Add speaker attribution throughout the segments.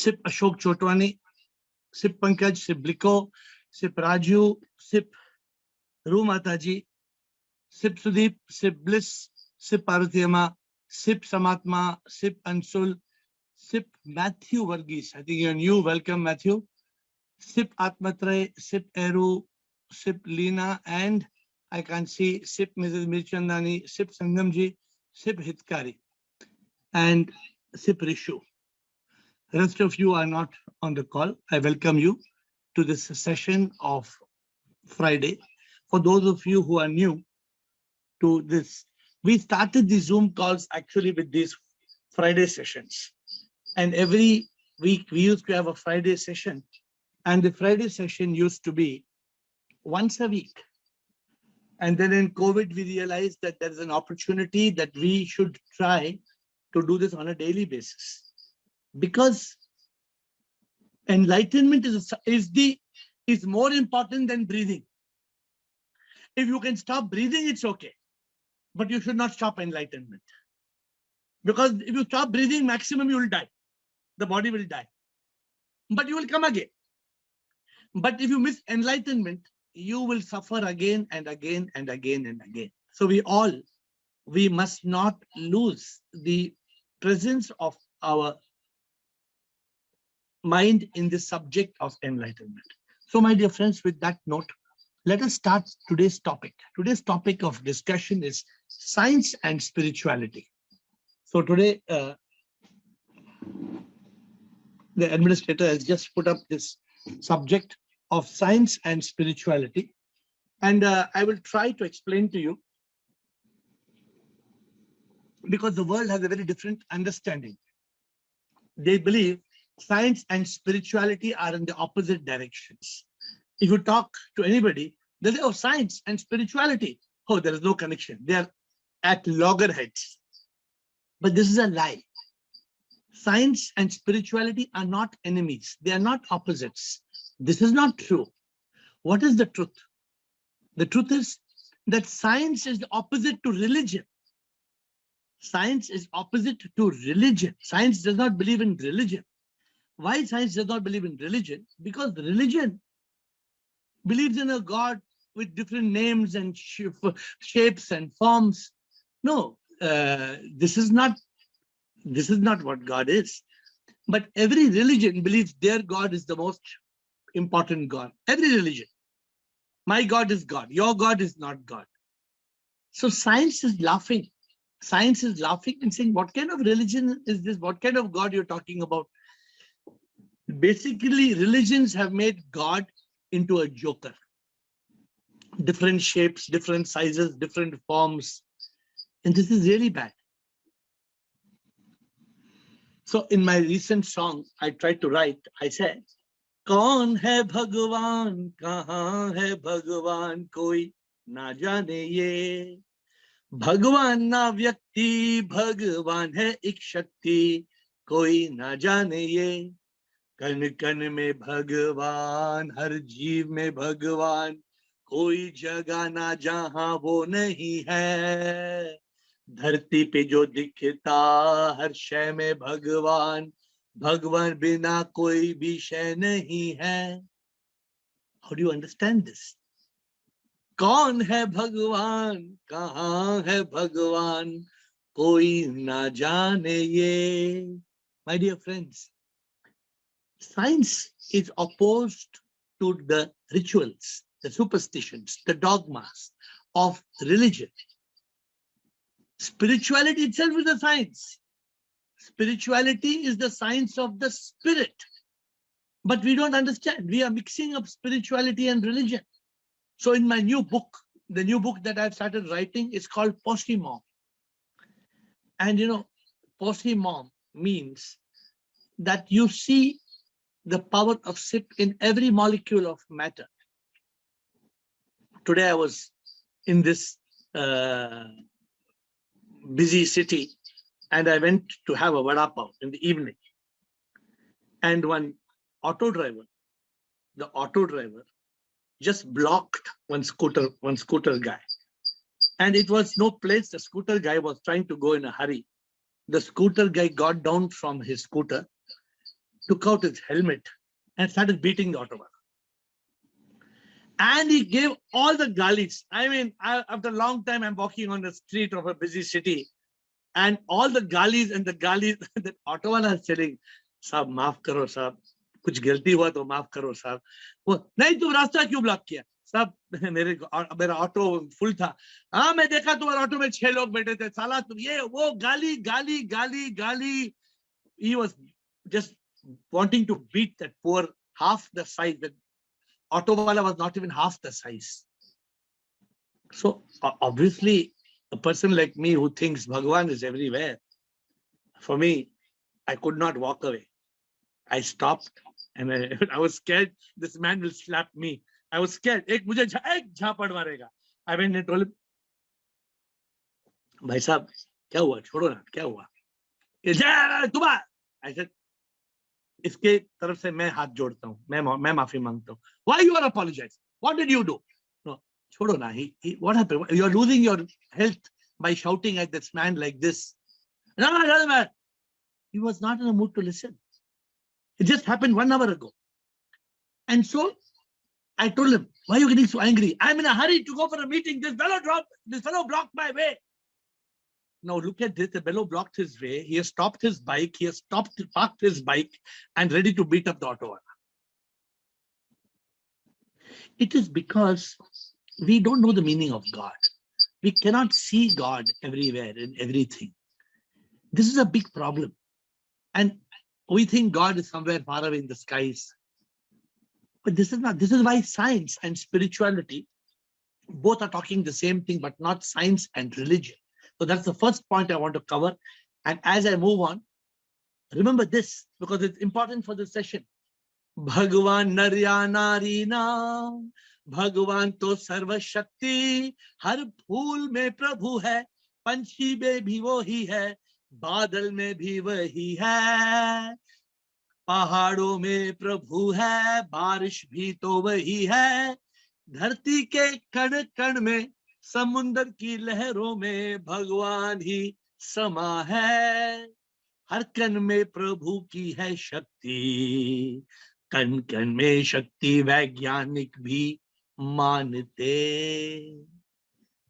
Speaker 1: Sip Ashok Chotwani, Sip Pankaj, Sip Bliko, Sip Raju, Sip Rumataji, Sip Sudeep, Sip Bliss, Sip Parutiyama, Sip Samatma, Sip Ansul, Sip Matthew Varghese. I think you're new. Welcome, Matthew. Sip Atmatray, Sip Eru, Sip Leena, and I can see Sip Mrs. Mirchandani, Sip Sangamji, Sip Hitkari, and Sip Rishu. The rest of you are not on the call. I welcome you to this session of Friday. For those of you who are new to this, we started the Zoom calls actually with these Friday sessions. And every week we used to have a Friday session. And the Friday session used to be once a week. And then in COVID, we realized that there is an opportunity that we should try to do this on a daily basis. Because enlightenment is more important than breathing. If you can stop breathing, it's okay. But you should not stop enlightenment. Because if you stop breathing, maximum you will die. The body will die. But you will come again. But if you miss enlightenment, you will suffer again and again and again and again. So we must not lose the presence of our mind in the subject of enlightenment. So my dear friends, with that note, let us start today's topic. Today's topic of discussion is science and spirituality. So today, the administrator has just put up this subject of science and spirituality. And I will try to explain to you, because the world has a very different understanding. They believe science and spirituality are in the opposite directions. If you talk to anybody, they say, oh, science and spirituality. Oh, there is no connection. They are at loggerheads. But this is a lie. Science and spirituality are not enemies. They are not opposites. This is not true. What is the truth? The truth is that science is the opposite to religion. Science is opposite to religion. Science does not believe in religion. Why science does not believe in religion? Because religion believes in a God with different names and shapes and forms. No, this is not what God is. But every religion believes their God is the most important God. Every religion. My God is God. Your God is not God. So science is laughing. Science is laughing and saying, what kind of religion is this? What kind of God you're talking about? Basically, religions have made God into a joker. Different shapes, different sizes, different forms. And this is really bad. So in my recent song, I tried to write, I said, Kaun hai Bhagwan, kahan hai Bhagwan, koi na jane ye. Bhagwan na vyakti, Bhagwan hai ik shakti, koi na jane ye. कन कन में भगवान, हर जीव में भगवान, कोई जगह ना जहां वो नहीं है. धरती पे जो दिखता हर शय में भगवान, भगवान बिना कोई भी शय नहीं है. How do you understand this? कौन है भगवान, कहाँ है भगवान, कोई ना जाने ये. My dear friends, science is opposed to the rituals, the superstitions, the dogmas of religion. Spirituality itself is a science. Spirituality is the science of the spirit. But we don't understand. We are mixing up spirituality and religion. So in my new book, the new book that I've started writing is called Post-Mom. And you know, Post-Mom means that you see the power of SIP in every molecule of matter. Today I was in this busy city and I went to have a vada pav in the evening. And one auto driver, the auto driver just blocked one scooter guy. And it was no place. The scooter guy was trying to go in a hurry. The scooter guy got down from his scooter took out his helmet and started beating the auto. And he gave all the galis. I mean, after a long time, I'm walking on the street of a busy city, and all the galis that auto wala is telling, "Sab, maaf karo, sab. कुछ गलती हुआ तो माफ करो साहब." वो नहीं, तुम रास्ता क्यों ब्लॉक किया साहब? मेरा ऑटो फुल था। हाँ, मैं देखा तुम्हारे ऑटो में 6 लोग बैठे थे, साला तुम ये वो गाली गाली गाली गाली. He was just wanting to beat that poor half the size. That auto wala was not even half the size. So obviously, a person like me who thinks Bhagwan is everywhere, for me, I could not walk away. I stopped and I was scared this man will slap me. I was scared. एक झापड़ मारेगा. I went and told him, भाई साहब क्या हुआ, छोड़ो ना, क्या हुआ? तुम्हारा, I said, इसके तरफ से मैं हाथ जोड़ता हूँ, मैं माफी मांगता हूँ. Why you are apologizing? What did you do? No, छोड़ो ना. What happened? You are losing your health by shouting at this man like this. No. He was not in a mood to listen. It just happened 1 hour ago. And so I told him, why are you getting so angry? I'm in a hurry to go for a meeting. This fellow blocked my way. Now look at this. The fellow blocked his way. He has stopped his bike. He has parked his bike and ready to beat up the auto. It is because we don't know the meaning of God. We cannot see God everywhere in everything. This is a big problem. And we think God is somewhere far away in the skies. But this is not. This is why science and spirituality both are talking the same thing, but not science and religion. So that's the first point I want to cover. And as I move on, remember this, because it's important for the session. Bhagwan narya nari naam, Bhagwan to sarva shakti, har phool mein prabhu hai, panchi mein bhi wohi hai, बादल में भी वही है, पहाड़ों में प्रभु है, बारिश भी तो वही है, धरती के कण कण में, समुंदर की लहरों में भगवान ही समा है, हर कण में प्रभु की है शक्ति, कण कण में शक्ति वैज्ञानिक भी मानते.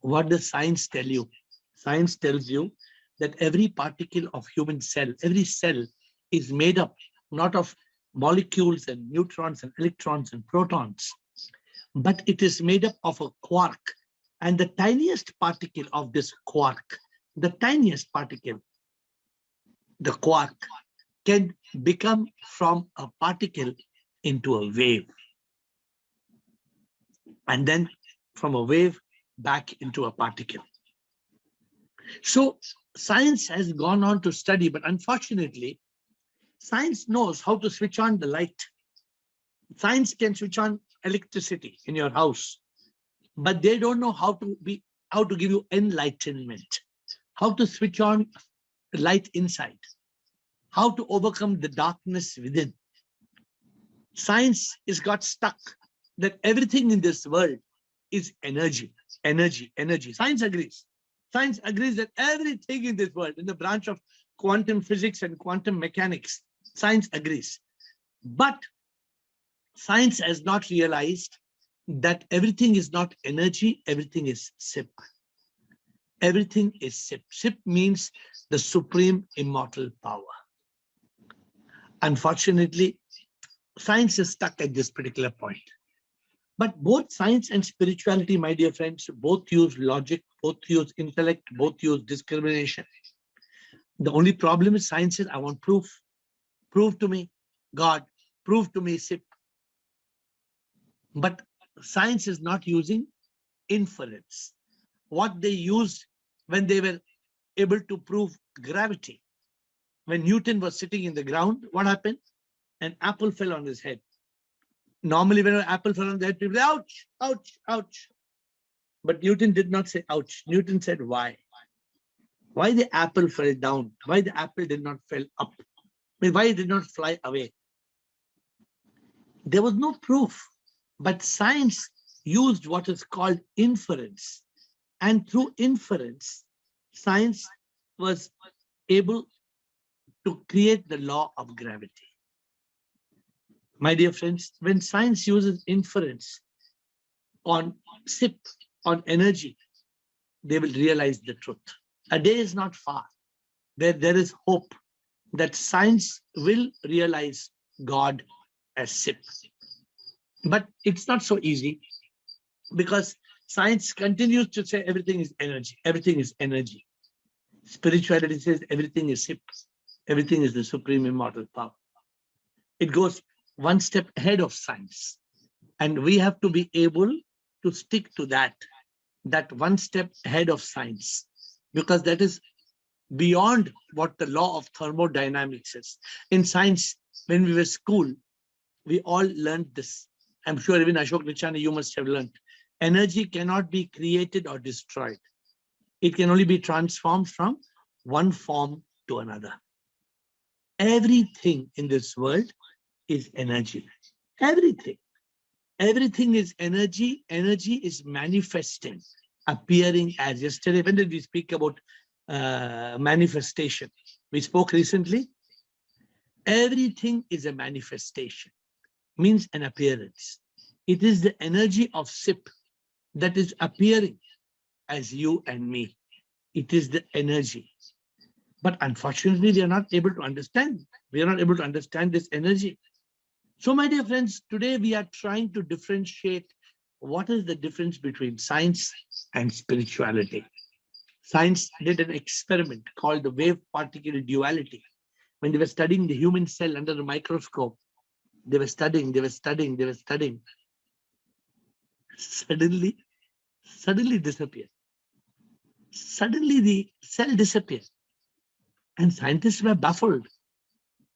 Speaker 1: What does science tell you? Science tells you that every particle of human cell, every cell is made up not of molecules and neutrons and electrons and protons, but it is made up of a quark. And the tiniest particle of this quark, the tiniest particle, the quark, can become from a particle into a wave. And then from a wave back into a particle. So science has gone on to study, but unfortunately, science knows how to switch on the light. Science can switch on electricity in your house, but they don't know how to give you enlightenment, how to switch on the light inside, how to overcome the darkness within. Science is got stuck that everything in this world is energy, energy, energy. Science agrees. Science agrees that everything in this world, in the branch of quantum physics and quantum mechanics, science agrees. But science has not realized that everything is not energy, everything is SIP. Everything is SIP. SIP means the supreme immortal power. Unfortunately, science is stuck at this particular point. But both science and spirituality, my dear friends, both use logic, both use intellect, both use discrimination. The only problem is science says, I want proof. Prove to me God, prove to me SIP. But science is not using inference. What they used when they were able to prove gravity. When Newton was sitting in the ground, what happened? An apple fell on his head. Normally, when an apple fell on the head, people say, ouch, ouch, ouch. But Newton did not say ouch. Newton said, why? Why the apple fell down? Why the apple did not fall up? I mean, why it did not fly away? There was no proof. But science used what is called inference. And through inference, science was able to create the law of gravity. My dear friends, when science uses inference on SIP, on energy, they will realize the truth. A day is not far where there is hope that science will realize God as SIP. But it's not so easy because science continues to say everything is energy. Everything is energy. Spirituality says everything is SIP. Everything is the supreme immortal power. It goes one step ahead of science. And we have to be able to stick to that one step ahead of science, because that is beyond what the law of thermodynamics is. In science, when we were school, we all learned this. I'm sure even Ashok Nichani, you must have learned. Energy cannot be created or destroyed. It can only be transformed from one form to another. Everything in this world is energy. Everything. Everything is energy. Energy is manifesting, appearing as. Yesterday, when did we speak about manifestation? We spoke recently. Everything is a manifestation, means an appearance. It is the energy of SIP that is appearing as you and me. It is the energy. But unfortunately, we are not able to understand. We are not able to understand this energy. So, my dear friends, today we are trying to differentiate what is the difference between science and spirituality. Science did an experiment called the wave-particle duality. When they were studying the human cell under the microscope, they were studying. Suddenly disappeared. Suddenly the cell disappeared. And scientists were baffled.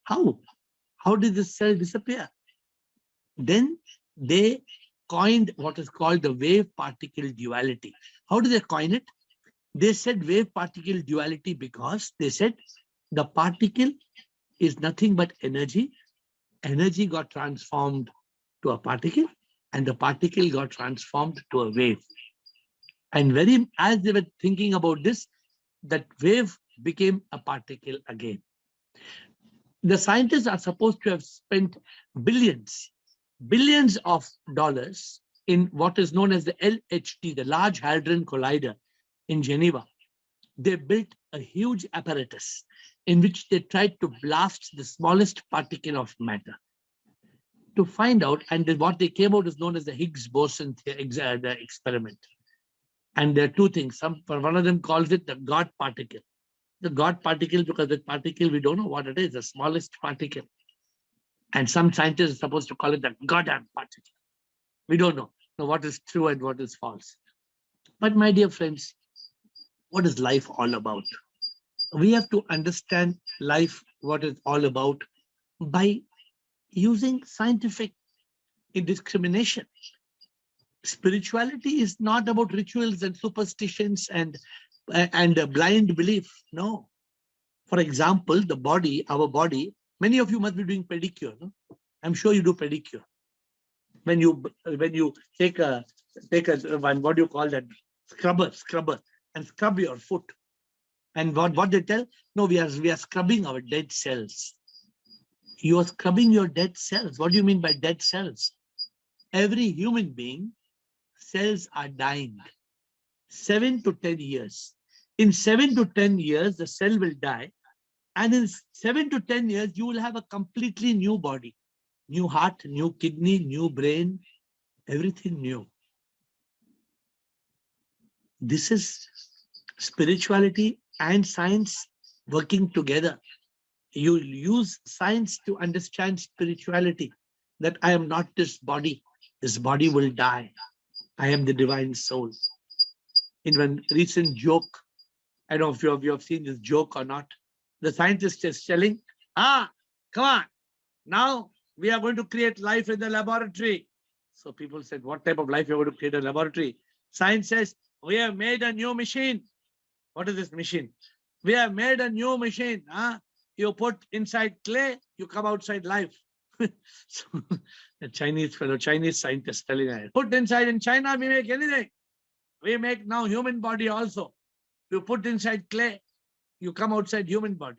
Speaker 1: How? How did the cell disappear? Then they coined what is called the wave-particle duality. How did they coin it? They said wave-particle duality because they said the particle is nothing but energy. Energy got transformed to a particle, and the particle got transformed to a wave. And as they were thinking about this, that wave became a particle again. The scientists are supposed to have spent billions of dollars in what is known as the LHT, the Large Hadron Collider in Geneva. They built a huge apparatus in which they tried to blast the smallest particle of matter to find out, and what they came out is known as the Higgs boson experiment. And there are two things. One of them calls it the God particle. The God particle, because the particle, we don't know what it is, the smallest particle. And some scientists are supposed to call it the goddamn particle. We don't know what is true and what is false. But my dear friends, what is life all about? We have to understand life, what it's all about, by using scientific discrimination. Spirituality is not about rituals and superstitions and blind belief. No. For example, the body, our body, many of you must be doing pedicure. No? I'm sure you do pedicure. When you take a what do you call that? Scrubber, and scrub your foot. And what they tell? No, we are scrubbing our dead cells. You are scrubbing your dead cells. What do you mean by dead cells? Every human being, cells are dying. 7 to 10 years. In 7 to 10 years, the cell will die. And in 7 to 10 years, you will have a completely new body. New heart, new kidney, new brain, everything new. This is spirituality and science working together. You use science to understand spirituality, that I am not this body. This body will die. I am the divine soul. In one recent joke, I don't know if you have seen this joke or not, the scientist is telling, come on, now we are going to create life in the laboratory. So people said, what type of life you are going to create in a laboratory? Science says, we have made a new machine. What is this machine? We have made a new machine. You put inside clay, you come outside life. So the Chinese scientist telling us, put inside in China, we make anything. We make now human body also. You put inside clay, you come outside human body.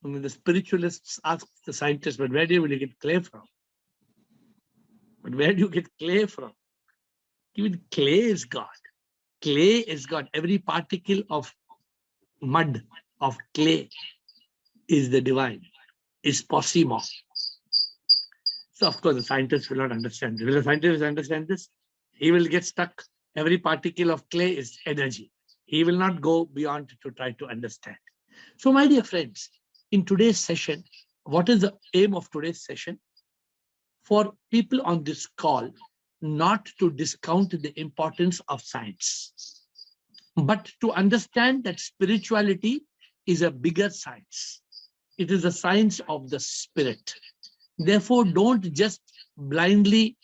Speaker 1: And the spiritualists ask the scientists, but where will you get clay from? But where do you get clay from? Even clay is God. Clay is God. Every particle of mud, of clay, is the divine, is possible. So, of course, the scientists will not understand. Will the scientist understand this? He will get stuck. Every particle of clay is energy. He will not go beyond to try to understand. So, my dear friends, in today's session, what is the aim of today's session? For people on this call, not to discount the importance of science, but to understand that spirituality is a bigger science. It is a science of the spirit. Therefore, don't just blindly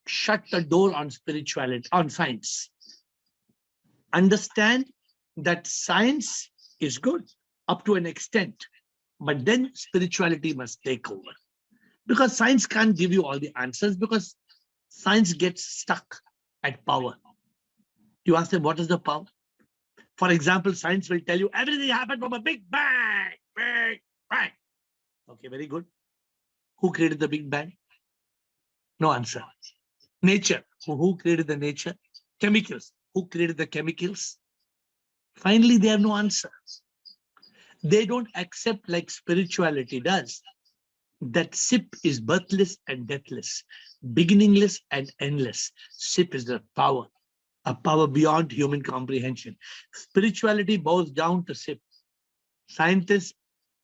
Speaker 1: shut the door on spirituality, on science. Understand that science is good up to an extent, but then spirituality must take over. Because science can't give you all the answers, because science gets stuck at power. You ask them, what is the power? For example, science will tell you everything happened from a big bang, big bang. Okay, very good. Who created the big bang? No answer. Nature. Who created the nature? Chemicals. Who created the chemicals? Finally, they have no answer. They don't accept, like spirituality does, that SIP is birthless and deathless, beginningless and endless. SIP is the power, a power beyond human comprehension. Spirituality bows down to SIP. Scientists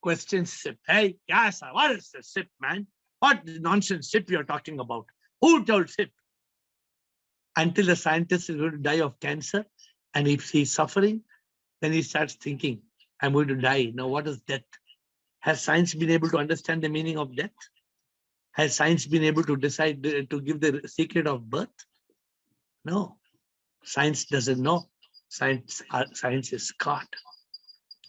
Speaker 1: question SIP. Hey, yes, what is the SIP, man? What nonsense SIP you're talking about? Who told SIP? Until the scientist is going to die of cancer, and if he's suffering, then he starts thinking, I'm going to die. Now, what is death? Has science been able to understand the meaning of death? Has science been able to decide to give the secret of birth? No. Science doesn't know. Science is caught.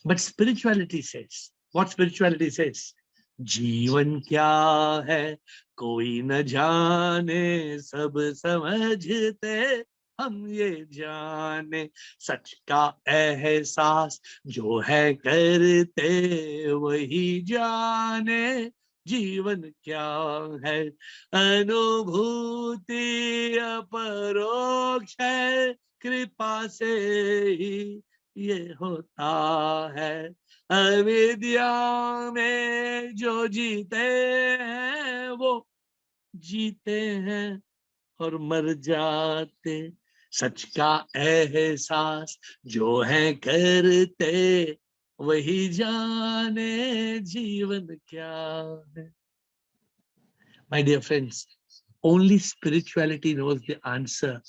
Speaker 1: But spirituality says, what spirituality says? जीवन क्या है कोई न जाने सब समझते हम ये जाने सच का एहसास जो है करते वही जाने जीवन क्या है अनुभूति अपरोक्ष है कृपा से ही ये होता है अविद्या में जो जीते हैं वो जीते हैं और मर जाते सच का एहसास जो है करते वही जाने जीवन क्या है. My dear friends, only spirituality knows the answer.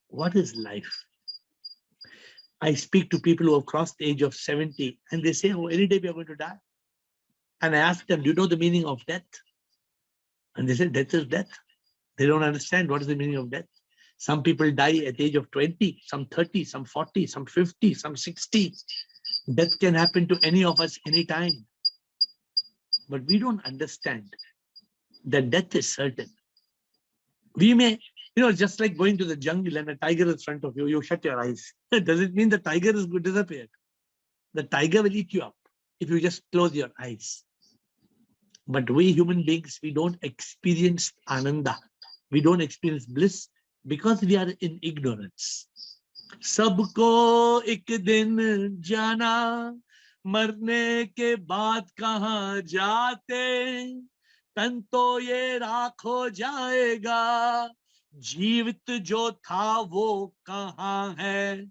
Speaker 1: What is life? I speak to people who have crossed the age of 70 and they say, oh, any day we are going to die. And I ask them, do you know the meaning of death? And they say, death is death. They don't understand what is the meaning of death. Some people die at the age of 20, some 30, some 40, some 50, some 60. Death can happen to any of us anytime. But we don't understand that death is certain. We may, just like going to the jungle and a tiger is in front of you, you shut your eyes. Does it mean the tiger is going to disappear? The tiger will eat you up if you just close your eyes. But we human beings, we don't experience ananda. We don't experience bliss because we are in ignorance. Sabko ek din jana, marne ke baad kahan jaate, तन तो ये राख हो जाएगा जीवित जो था वो कहाँ है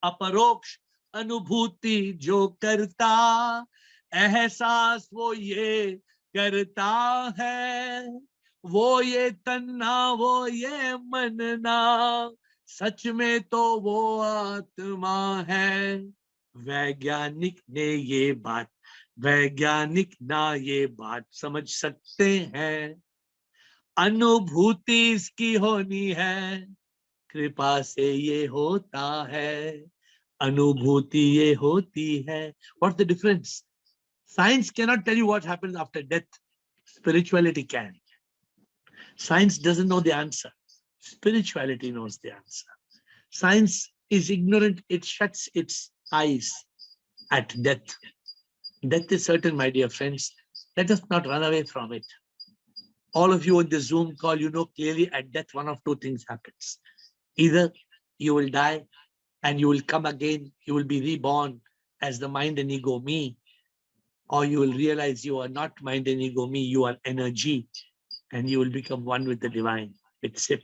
Speaker 1: अपरोक्ष अनुभूति जो करता एहसास वो ये करता है वो ये तन्ना वो ये मनना सच में तो वो आत्मा है वैज्ञानिक ने ये बात वैज्ञानिक ना ये बात समझ सकते हैं अनुभूति इसकी होनी है कृपा से ये होता है अनुभूति ये होती है. What's the difference? Science cannot tell you what happens after death. Spirituality can. Science doesn't know the answer. Spirituality knows the answer. Science is ignorant. It shuts its eyes at death. Death is certain, my dear friends. Let us not run away from it. All of you on the Zoom call, you know clearly at death, one of two things happens. Either you will die and you will come again, you will be reborn as the mind and ego me, or you will realize you are not mind and ego me, you are energy, and you will become one with the divine, with SIP.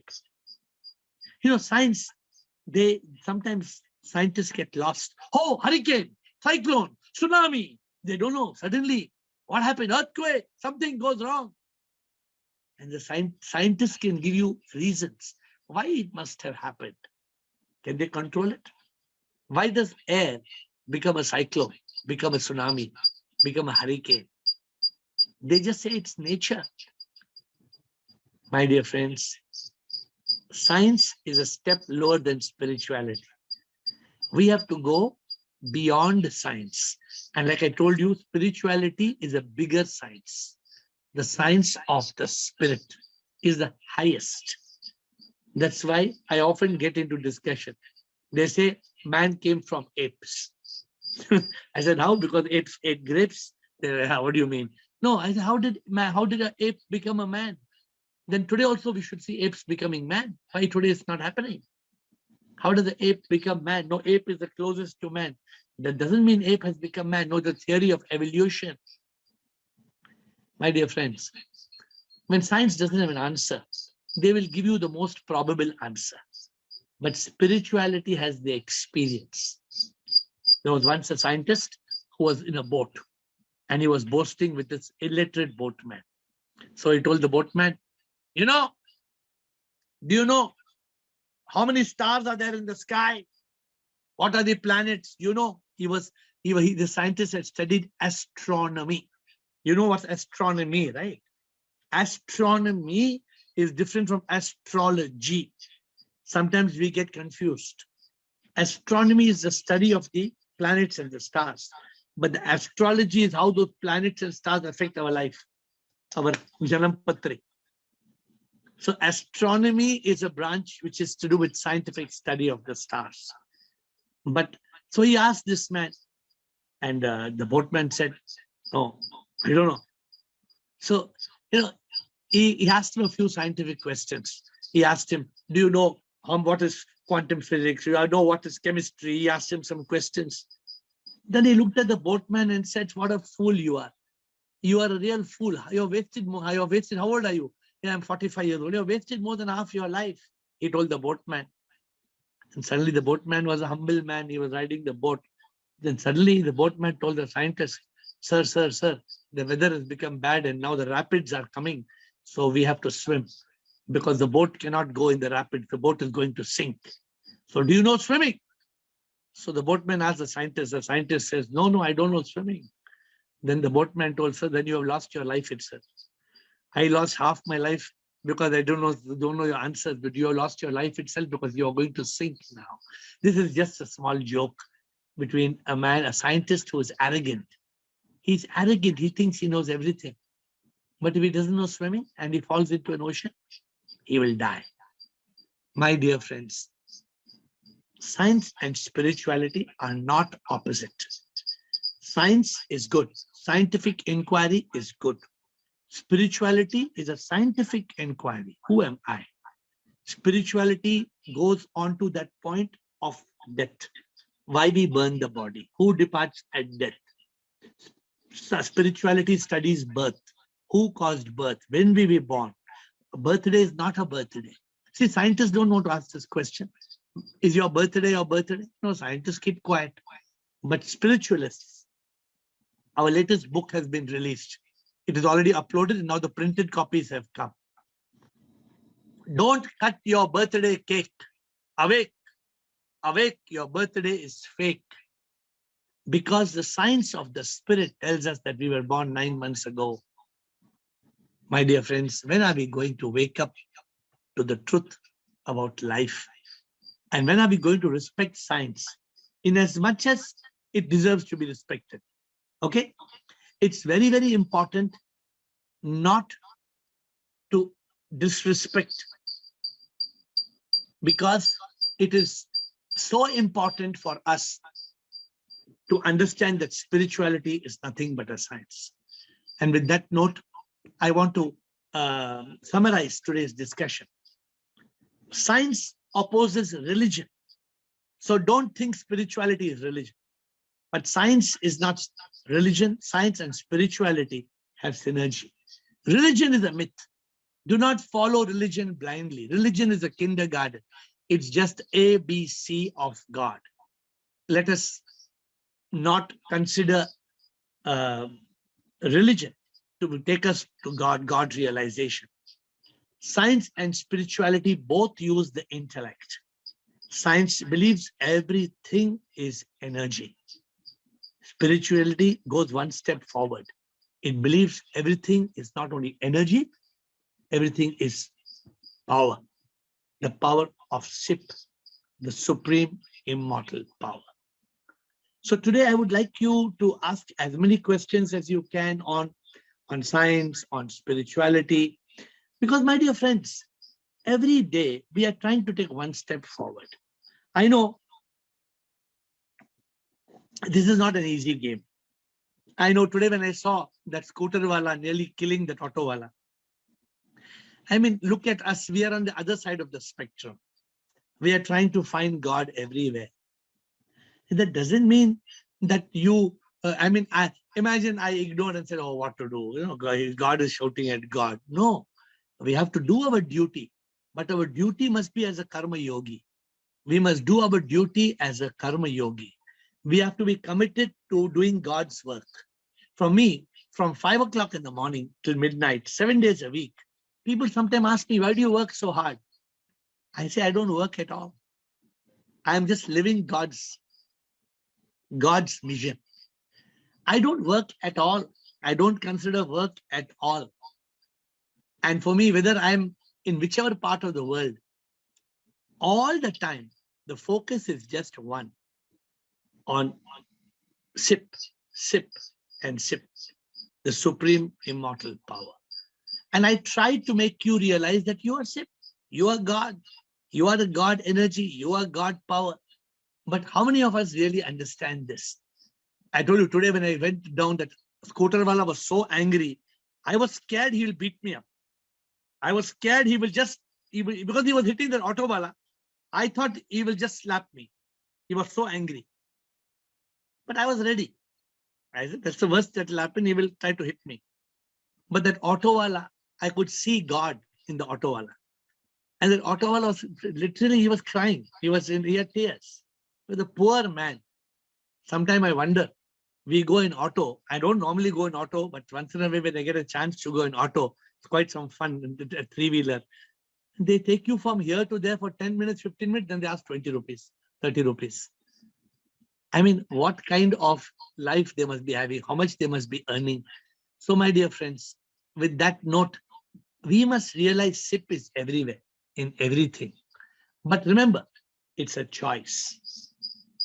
Speaker 1: You know, science, sometimes scientists get lost. Oh, hurricane, cyclone, tsunami. They don't know. Suddenly, what happened? Earthquake, something goes wrong. And the scientists can give you reasons why it must have happened. Can they control it? Why does air become a cyclone, become a tsunami, become a hurricane? They just say it's nature. My dear friends, science is a step lower than spirituality. We have to go beyond science. And like I told you, spirituality is a bigger science. The science of the spirit is the highest. That's why I often get into discussion. They say man came from apes. I said, how? Because apes ate grapes? What do you mean? No, I said, how did an ape become a man? Then today also we should see apes becoming man. Why today it's not happening? How does the ape become man? No, ape is the closest to man. That doesn't mean ape has become man. No, the theory of evolution. My dear friends, when science doesn't have an answer, they will give you the most probable answer. But spirituality has the experience. There was once a scientist who was in a boat and he was boasting with this illiterate boatman. So he told the boatman, do you know how many stars are there in the sky? What are the planets? The scientist had studied astronomy. You know what's astronomy, right? Astronomy is different from astrology. Sometimes we get confused. Astronomy is the study of the planets and the stars. But the astrology is how those planets and stars affect our life, our Janampatri. So astronomy is a branch which is to do with scientific study of the stars. But so he asked this man, and the boatman said, "No, I don't know." So, he asked him a few scientific questions. He asked him, do you know what is quantum physics? Do you know what is chemistry? He asked him some questions. Then he looked at the boatman and said, what a fool you are. You are a real fool. You're wasted more. How old are you? Yeah, I'm 45 years old. You're wasted more than half your life, he told the boatman. And suddenly the boatman was a humble man. He was riding the boat. Then suddenly the boatman told the scientist, sir, the weather has become bad and now the rapids are coming. So we have to swim because the boat cannot go in the rapids. The boat is going to sink. So do you know swimming? So the boatman asked the scientist. The scientist says, no, I don't know swimming. Then the boatman told, sir, then you have lost your life itself. I lost half my life because I don't know your answers, but you have lost your life itself because you are going to sink now. This is just a small joke between a scientist who is arrogant. He's arrogant. He thinks he knows everything. But if he doesn't know swimming and he falls into an ocean, he will die. My dear friends, science and spirituality are not opposite. Science is good. Scientific inquiry is good. Spirituality is a scientific inquiry. Who am I? Spirituality goes on to that point of death. Why we burn the body? Who departs at death? Spirituality studies birth. Who caused birth? When we were born? A birthday is not a birthday. See, scientists don't want to ask this question. Is your birthday your birthday? No, scientists keep quiet. But spiritualists, our latest book has been released. It is already uploaded and now the printed copies have come. Don't cut your birthday cake. Awake. Awake, your birthday is fake. Because the science of the spirit tells us that we were born 9 months ago. My dear friends, when are we going to wake up to the truth about life? And when are we going to respect science? In as much as it deserves to be respected. Okay? It's very, very important not to disrespect, because it is so important for us to understand that spirituality is nothing but a science. And with that note, I want to summarize today's discussion. Science opposes religion. So don't think spirituality is religion. But science is not religion. Science and spirituality have synergy. Religion is a myth. Do not follow religion blindly. Religion is a kindergarten. It's just ABC of God. Let us not consider religion to take us to God realization. Science and spirituality both use the intellect. Science believes everything is energy. Spirituality goes one step forward. It believes everything is not only energy, everything is power. The power of SIP, the supreme immortal power. So today I would like you to ask as many questions as you can on science, on spirituality, because my dear friends, every day we are trying to take one step forward. I know this is not an easy game. I know today when I saw that scooter wala nearly killing that auto wala, I mean, look at us. We are on the other side of the spectrum. We are trying to find God everywhere. That doesn't mean that you, I imagine I ignored and said, oh, what to do? You know, God is shouting at God. No, we have to do our duty, but our duty must be as a karma yogi. We must do our duty as a karma yogi. We have to be committed to doing God's work. For me, from 5 o'clock in the morning till midnight, 7 days a week, people sometimes ask me, why do you work so hard? I say, I don't work at all. I am just living God's mission. I don't work at all. I don't consider work at all. And for me, whether I'm in whichever part of the world, all the time, the focus is just one, on SIP, and SIP, the supreme immortal power. And I try to make you realize that you are SIP, you are God, you are the God energy, you are God power. But how many of us really understand this? I told you today when I went down, that scooter wala was so angry. I was scared he will beat me up. I was scared he will just, because he was hitting that auto wala, I thought he will just slap me. He was so angry. But I was ready. I said, that's the worst that will happen. He will try to hit me. But that auto wala, I could see God in the auto wala. And that auto wala was literally, he was crying. He had tears. He was a poor man. Sometimes I wonder, we go in auto. I don't normally go in auto, but once in a way when I get a chance to go in auto, it's quite some fun, a three-wheeler. They take you from here to there for 10 minutes, 15 minutes, then they ask 20 rupees, 30 rupees. I mean, what kind of life they must be having, how much they must be earning. So my dear friends, with that note, we must realize SIP is everywhere, in everything. But remember, it's a choice.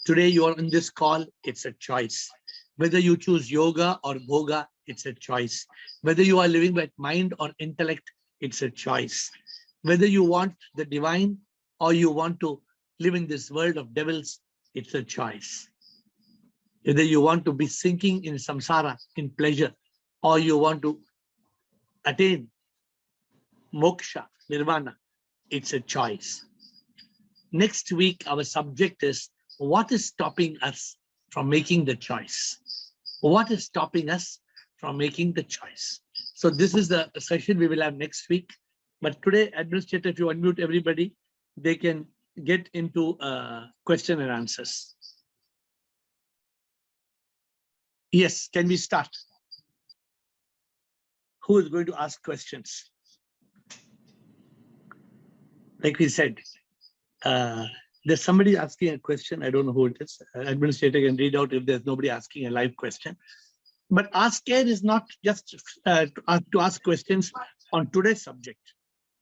Speaker 1: Today you are on this call, it's a choice. Whether you choose yoga or bhoga, it's a choice. Whether you are living by mind or intellect, it's a choice. Whether you want the divine or you want to live in this world of devils, it's a choice. Whether you want to be sinking in samsara, in pleasure, or you want to attain moksha, nirvana, it's a choice. Next week, our subject is, what is stopping us from making the choice? What is stopping us from making the choice? So this is the session we will have next week. But today, administrator, if you unmute everybody, they can get into question and answers. Yes, can we start? Who is going to ask questions? Like we said, there's somebody asking a question. I don't know who it is. Administrator can read out if there's nobody asking a live question. But Ask AiR is not just to ask questions on today's subject.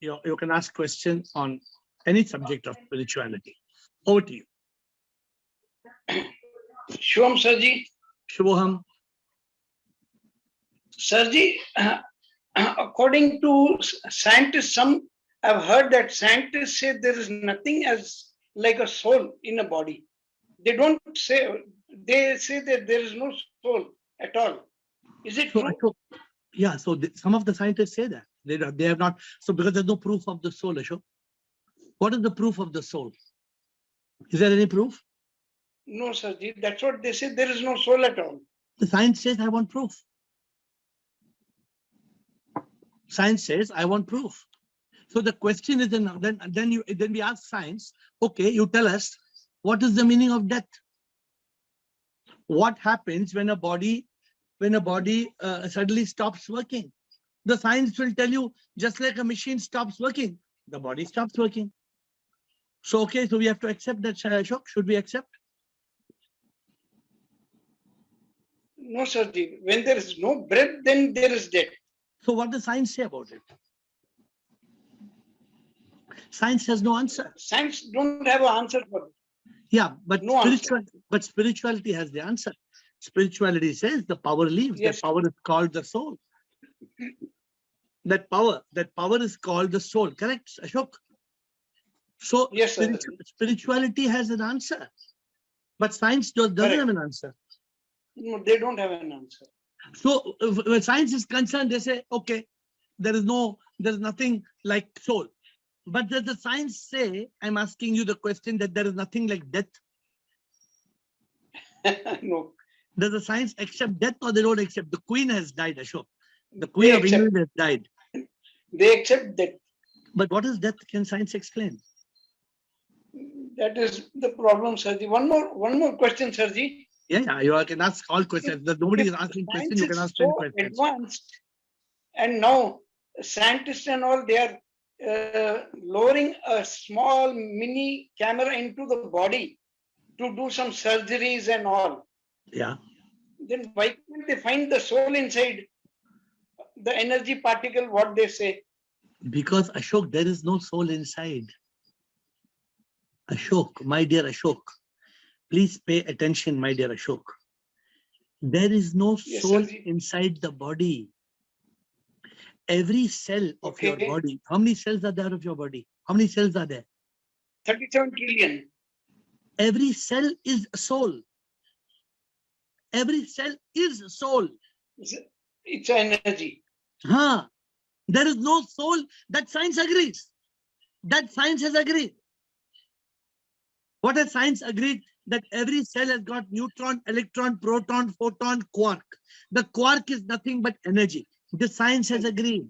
Speaker 1: You can ask questions on any subject of spirituality. Over to you.
Speaker 2: Shubham Sarji.
Speaker 1: Shubham.
Speaker 2: Sarji, according to scientists, I've heard that scientists say there is nothing as like a soul in a body. they don't say, they say that there is no soul at all. Is it
Speaker 1: So,
Speaker 2: true?
Speaker 1: Ashok, yeah, so some of the scientists say that. They have not, so because there's no proof of the soul, Ashok. What is the proof of the soul? Is there any proof?
Speaker 2: No, Sirji, that's what they say, there is no soul at all.
Speaker 1: The science says, I want proof. Science says, I want proof. So the question is, then we ask science, okay, you tell us, what is the meaning of death? What happens when a body suddenly stops working? The science will tell you, just like a machine stops working, the body stops working. So, okay, so we have to accept that, Ashok. Should we accept?
Speaker 2: No, Sirji, when there is no breath, then there is death.
Speaker 1: So what does science say about it? Science has no answer.
Speaker 2: Science don't have an answer for it.
Speaker 1: Yeah, but
Speaker 2: No answer.
Speaker 1: spirituality has the answer. Spirituality says the power leaves.
Speaker 2: Yes.
Speaker 1: That power is called the soul. That power is called the soul. Correct, Ashok? So
Speaker 2: Yes, sir.
Speaker 1: spirituality has an answer, but science doesn't
Speaker 2: Correct.
Speaker 1: have an answer.
Speaker 2: No, they don't have an answer.
Speaker 1: So when science is concerned, they say, okay, there's nothing like soul. But does the science say, I'm asking you the question, that there is nothing like death?
Speaker 2: No.
Speaker 1: Does the science accept death, or they don't accept? The Queen has died, Ashok. The
Speaker 2: They
Speaker 1: Queen of
Speaker 2: accept.
Speaker 1: England has died.
Speaker 2: They accept that.
Speaker 1: But what is death? Can science explain?
Speaker 2: That is the problem, Sirji. One more question, Sirji.
Speaker 1: Yeah, you can ask all questions. Nobody is asking questions. You can ask 10
Speaker 2: so
Speaker 1: questions.
Speaker 2: advanced, and now scientists and all, they are lowering a small mini camera into the body to do some surgeries and all.
Speaker 1: Yeah.
Speaker 2: Then why can't they find the soul inside the energy particle? What they say?
Speaker 1: Because Ashok, there is no soul inside. Ashok, my dear Ashok, please pay attention, my dear Ashok. There is no
Speaker 2: Yes,
Speaker 1: soul
Speaker 2: Sirji.
Speaker 1: inside the body. Every cell of your
Speaker 2: Okay.
Speaker 1: body. How many cells are there of your body? How many cells are there?
Speaker 2: 37 trillion.
Speaker 1: Every cell is a soul. Every cell is soul.
Speaker 2: It's energy.
Speaker 1: Huh. There is no soul. That science agrees. That science has agreed. What has science agreed? That every cell has got neutron, electron, proton, photon, quark. The quark is nothing but energy. The science has agreed.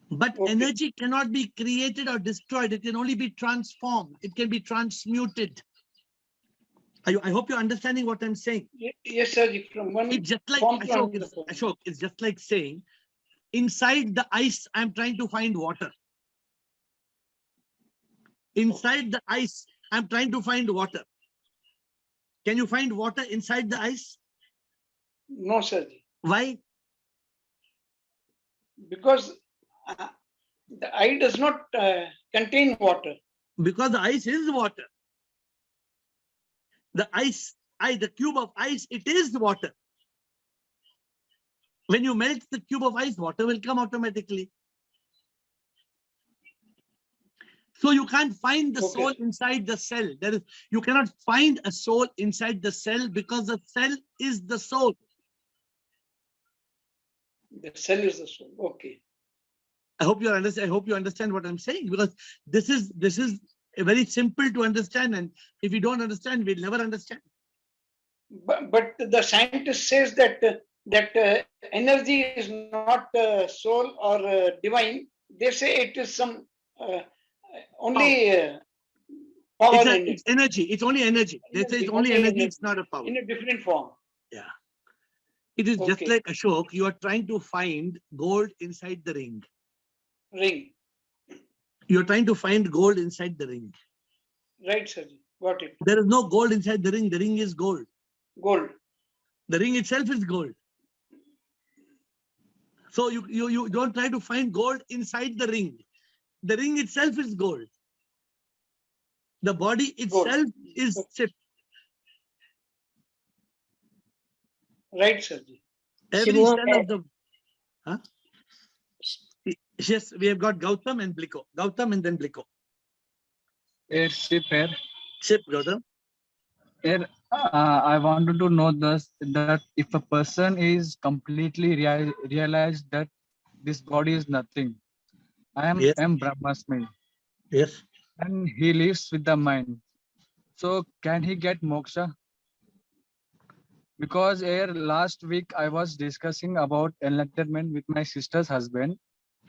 Speaker 1: But
Speaker 2: Okay.
Speaker 1: energy cannot be created or destroyed. It can only be transformed. It can be transmuted. I hope you're understanding what I'm saying.
Speaker 2: Yes, Sirji. From one
Speaker 1: It's just like
Speaker 2: form to
Speaker 1: Ashok,
Speaker 2: another form.
Speaker 1: Ashok, it's just like saying, inside the ice, I'm trying to find water. Inside the ice, I'm trying to find water. Can you find water inside the ice?
Speaker 2: No, Sirji.
Speaker 1: Why?
Speaker 2: Because the eye does not contain water.
Speaker 1: Because the ice is water. The the cube of ice, it is water. When you melt the cube of ice, water will come automatically. So you can't find the soul inside the cell. You cannot find a soul inside the cell because the cell is the soul.
Speaker 2: The cell is the soul. Okay.
Speaker 1: I hope you understand what I'm saying, because this is very simple to understand, and if you don't understand, we'll never understand.
Speaker 2: But the scientist says that energy is not soul or divine. They say it is some only power in it.
Speaker 1: It's energy. It's only energy. They say it's only energy. It's not a power.
Speaker 2: In a different form.
Speaker 1: Yeah. It is just like Ashok. You are trying to find gold inside the ring.
Speaker 2: Ring.
Speaker 1: You're trying to find gold inside the ring.
Speaker 2: Right, sir. Got it.
Speaker 1: There is no gold inside the ring. The ring is gold.
Speaker 2: Gold.
Speaker 1: The ring itself is gold. So you don't try to find gold inside the ring. The ring itself is gold. The body itself is chip.
Speaker 2: Right, sir.
Speaker 1: Every cell of the... Huh? Yes, we have got Gautam and Bliko. Gautam and then Bliko.
Speaker 3: AiR,
Speaker 1: Chip, Gautam.
Speaker 3: Here, I wanted to know this, that if a person is completely realized that this body is nothing,
Speaker 1: Yes,
Speaker 3: am Brahmasmi,
Speaker 1: yes.
Speaker 3: and he lives with the mind. So can he get moksha? Because here last week I was discussing about enlightenment with my sister's husband.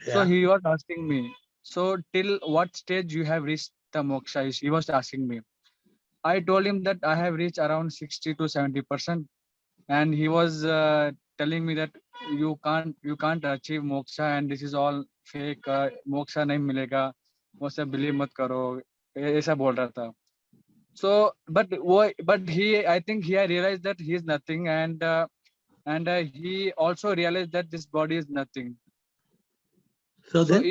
Speaker 3: So
Speaker 1: Yeah.
Speaker 3: he was asking me, so till what stage you have reached the moksha? He was asking me. I told him that I have reached around 60 to 70%, and he was telling me that you can't achieve moksha and this is all fake. Moksha नहीं मिलेगा, वो सब believe मत करो, ऐसा बोल रहा था. So, but he, I think he realized that he is nothing, and he also realized that this body is nothing.
Speaker 1: So
Speaker 3: So
Speaker 1: then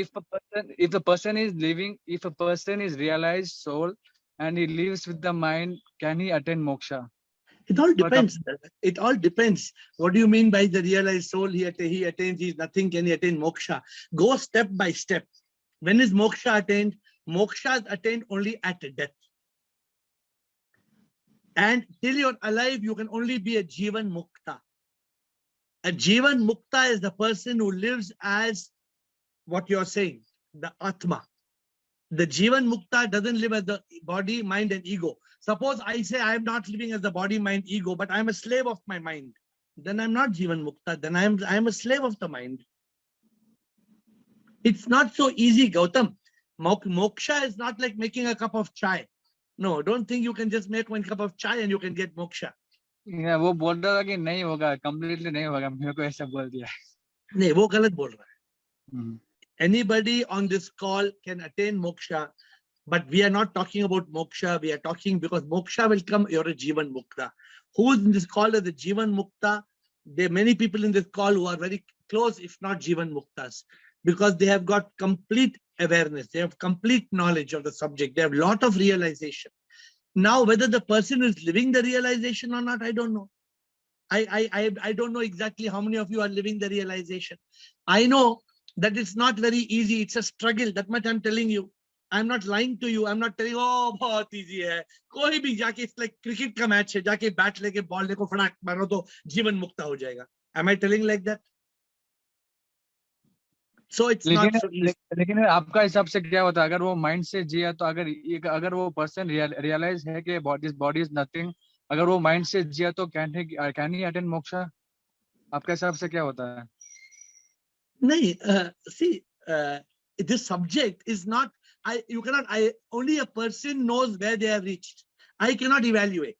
Speaker 3: if a person is realized soul and he lives with the mind, can he attain moksha?
Speaker 1: it all
Speaker 3: For
Speaker 1: depends. It all depends. What do you mean by the realized soul? He attains, he is nothing. Can he attain moksha? Go step by step. When is moksha attained? Moksha is attained only at death. And till you're alive, you can only be a Jivan Mukta. A Jivan Mukta is the person who lives as what you're saying, the Atma. The Jivan Mukta doesn't live as the body, mind, and ego. Suppose I say I am not living as the body, mind, ego, but I'm a slave of my mind. Then I'm not Jivan Mukta. Then I'm a slave of the mind. It's not so easy, Gautam. Moksha is not like making a cup of chai. No, don't think you can just make one cup of chai and you can get moksha.
Speaker 3: वो बोल रहा था कि नहीं होगा, completely नहीं होगा, मेरे को ऐसा बोल दिया.
Speaker 1: नहीं, वो गलत बोल रहा है.
Speaker 3: हम्म.
Speaker 1: Anybody on this call can attain moksha, but we are not talking about moksha. We are talking because moksha will come, you're a Jivan Mukta. Who is in this call as a Jivan Mukta? There are many people in this call who are very close, if not Jivan Muktas, because they have got complete awareness. They have complete knowledge of the subject. They have a lot of realization. Now, whether the person is living the realization or not, I don't know. I don't know exactly how many of you are living the realization. I know that it's not very easy. It's a struggle. That much I'm telling you. I'm not lying to you. I'm not telling, oh, बहुत easy है. कोई भी जाके, it's like cricket का match है. जाके bat लेके ball लेको फटाक मारो तो जीवन मुक्ता हो जाएगा. Am I telling like that? So it's not so easy.
Speaker 3: लेकिन आपका हिसाब से क्या होता है अगर वो माइंड से जिया तो अगर वो पर्सन रियलाइज है कि दिस बॉडी इज नथिंग, अगर वो माइंड से जिया तो कैन ही अटेन मोक्षा? आपके हिसाब से क्या होता है?
Speaker 1: नहीं, see, this subject is not, only a person knows where they have reached. I cannot evaluate.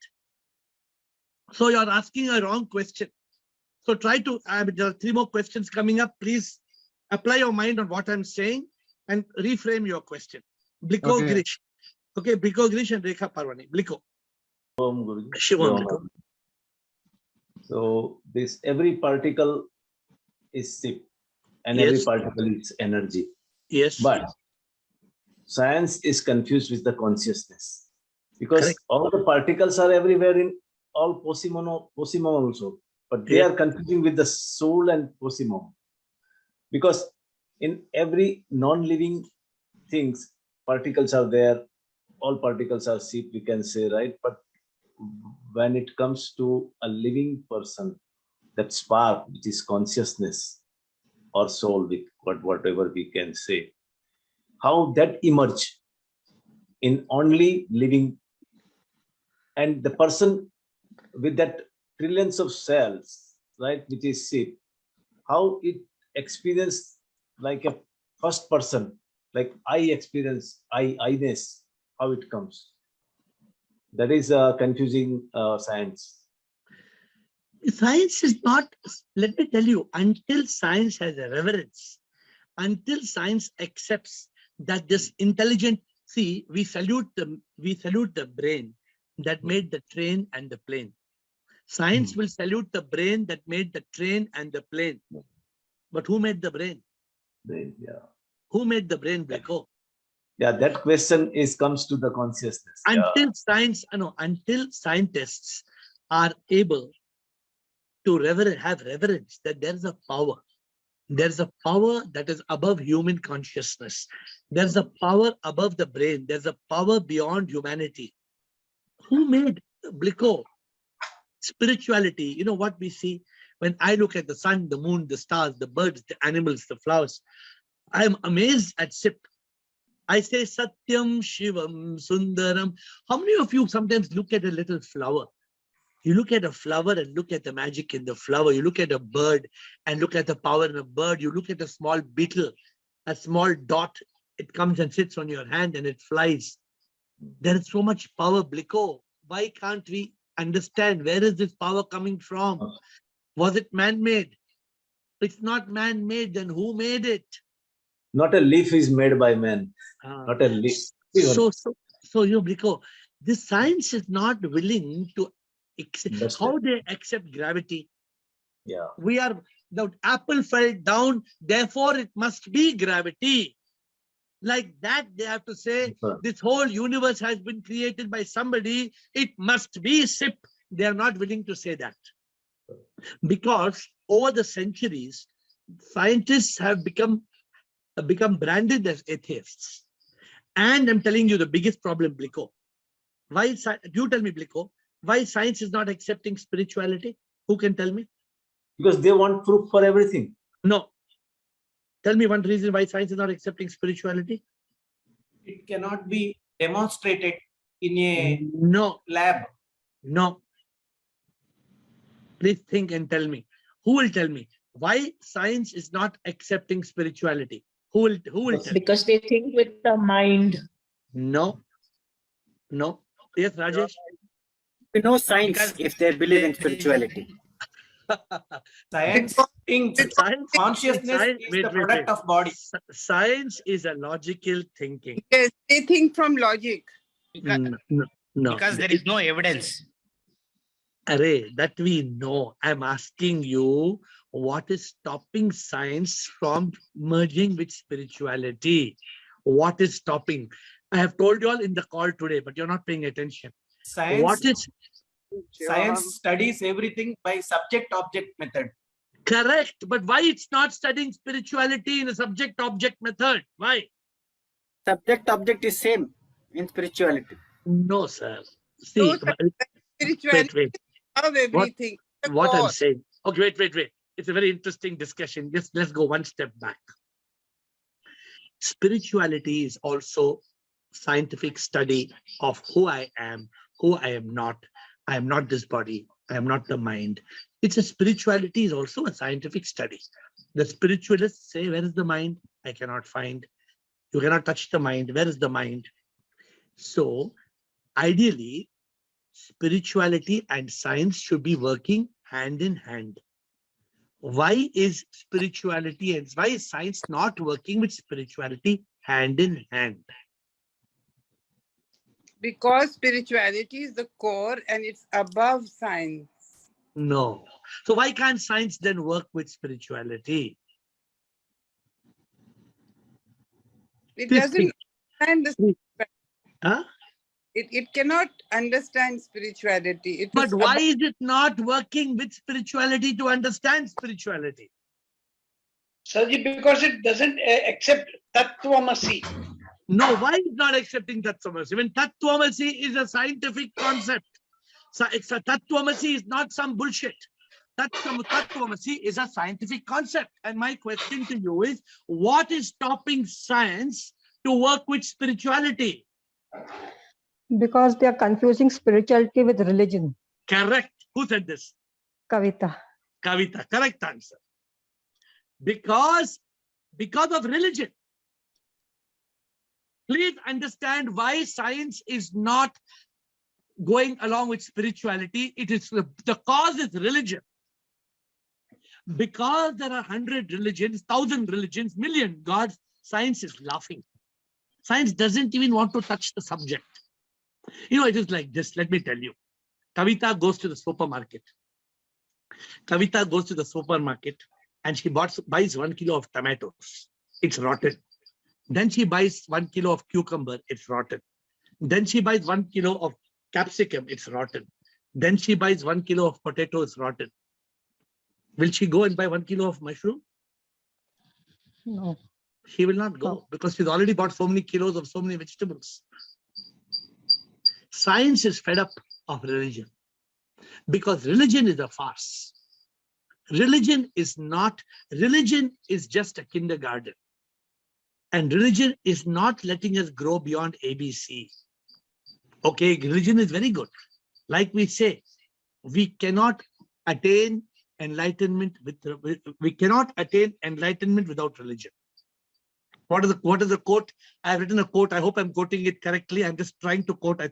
Speaker 1: So you're asking a wrong question. So try to, there are 3 more questions coming up. Please apply your mind on what I'm saying and reframe your question. Bliko Girish. Okay, Bliko Girish and Rekha Parvani. Bliko. Shivam.
Speaker 4: So this every particle is SIP and
Speaker 1: Yes.
Speaker 4: every particle is energy.
Speaker 1: Yes.
Speaker 4: But science is confused with the consciousness because
Speaker 1: Correct.
Speaker 4: all the particles are everywhere in all Posimon also, but they are confusing with the soul and Posimon. Because in every non-living things, particles are there, all particles are SIP, we can say, right? But when it comes to a living person, that spark, which is consciousness or soul, with whatever we can say, how that emerge in only living, and the person with that trillions of cells, right, which is SIP, how it experience like a first person, like I experience I-ness, how it comes. That is a confusing science.
Speaker 1: Science is not, let me tell you, until science has a reverence, until science accepts that this intelligent, see, we salute the brain that made the train and the plane. Science will salute the brain that made the train and the plane. But who made the brain?
Speaker 4: Brain, yeah.
Speaker 1: Who made the brain, Beko?
Speaker 4: Yeah, that question comes to the consciousness.
Speaker 1: Until until scientists are able to have reverence that there's a power. There's a power that is above human consciousness. There's a power above the brain. There's a power beyond humanity. Who made Bliko? Spirituality. You know what we see when I look at the sun, the moon, the stars, the birds, the animals, the flowers. I am amazed at SIP. I say Satyam Shivam Sundaram. How many of you sometimes look at a little flower? You look at a flower and look at the magic in the flower. You look at a bird and look at the power in a bird. You look at a small beetle, a small dot. It comes and sits on your hand and it flies. There is so much power, Bliko. Why can't we understand where is this power coming from? Was it man-made? It's not man-made, then who made it?
Speaker 4: Not a leaf is made by man. Not a leaf.
Speaker 1: So you, Bliko, this science is not willing to accept. How they accept gravity?
Speaker 4: Yeah.
Speaker 1: The apple fell down, therefore it must be gravity. Like that, they have to say, this whole universe has been created by somebody, it must be SIP. They are not willing to say that. Because over the centuries, scientists have become branded as atheists. And I'm telling you the biggest problem, Bliko. Why, you tell me, Bliko, why science is not accepting spirituality? Who can tell me?
Speaker 4: Because they want proof for everything.
Speaker 1: No. Tell me one reason why science is not accepting spirituality.
Speaker 5: It cannot be demonstrated in a lab.
Speaker 1: No. Please think and tell me. Who will tell me why science is not accepting spirituality? Who will tell?
Speaker 6: Because they think with the mind.
Speaker 1: No. Yes, Rajesh.
Speaker 7: We know science if they believe in spirituality.
Speaker 5: Science thinks consciousness is the product of body.
Speaker 1: Science is a logical thinking.
Speaker 8: Yes, they think from logic.
Speaker 1: No.
Speaker 9: Because there is no evidence.
Speaker 1: Array, that we know. I'm asking you, what is stopping science from merging with spirituality? What is stopping? I have told you all in the call today, but you're not paying attention.
Speaker 5: Science studies everything by subject-object method.
Speaker 1: Correct. But why it's not studying spirituality in a subject-object method? Why?
Speaker 7: Subject-object is same in spirituality.
Speaker 1: No, sir. See,
Speaker 8: spirituality
Speaker 1: wait.
Speaker 8: Of everything.
Speaker 1: What I'm saying. Okay, wait. It's a very interesting discussion. Let's go one step back. Spirituality is also scientific study of who I am, who I am not. I am not this body. I am not the mind. Spirituality is also a scientific study. The spiritualists say, where is the mind? I cannot find. You cannot touch the mind. Where is the mind? So, ideally, spirituality and science should be working hand in hand. Why is spirituality and why is science not working with spirituality hand in hand?
Speaker 8: Because spirituality is the core and it's above science.
Speaker 1: No. So why can't science then work with spirituality?
Speaker 8: It doesn't understand.
Speaker 1: Huh?
Speaker 8: It cannot understand spirituality.
Speaker 1: But why is it not working with spirituality to understand spirituality?
Speaker 2: Sarji, because it doesn't accept Tattvamasi.
Speaker 1: No, why is not accepting Tattvamasi? When Tattvamasi is a scientific concept. So Tattvamasi is not some bullshit. Tattvamasi is a scientific concept. And my question to you is, what is stopping science to work with spirituality?
Speaker 10: Because they are confusing spirituality with religion.
Speaker 1: Correct. Who said this?
Speaker 10: Kavita.
Speaker 1: Kavita. Correct answer. Because of religion. Please understand why science is not going along with spirituality. It is the cause is religion. Because there are 100 religions, 1,000 religions, million gods, science is laughing. Science doesn't even want to touch the subject. It is like this. Let me tell you. Kavita goes to the supermarket. Kavita goes to the supermarket and she buys 1 kilo of tomatoes. It's rotten. Then she buys 1 kilo of cucumber. It's rotten. Then she buys 1 kilo of capsicum. It's rotten. Then she buys 1 kilo of potato. It's rotten. Will she go and buy 1 kilo of mushroom?
Speaker 10: No.
Speaker 1: She will not go because she's already bought so many kilos of so many vegetables. Science is fed up of religion because religion is a farce. Religion is just a kindergarten. And religion is not letting us grow beyond ABC. Okay, religion is very good. Like we say, we cannot attain enlightenment without religion. What is the quote? I've written a quote. I hope I'm quoting it correctly. I'm just trying to quote. I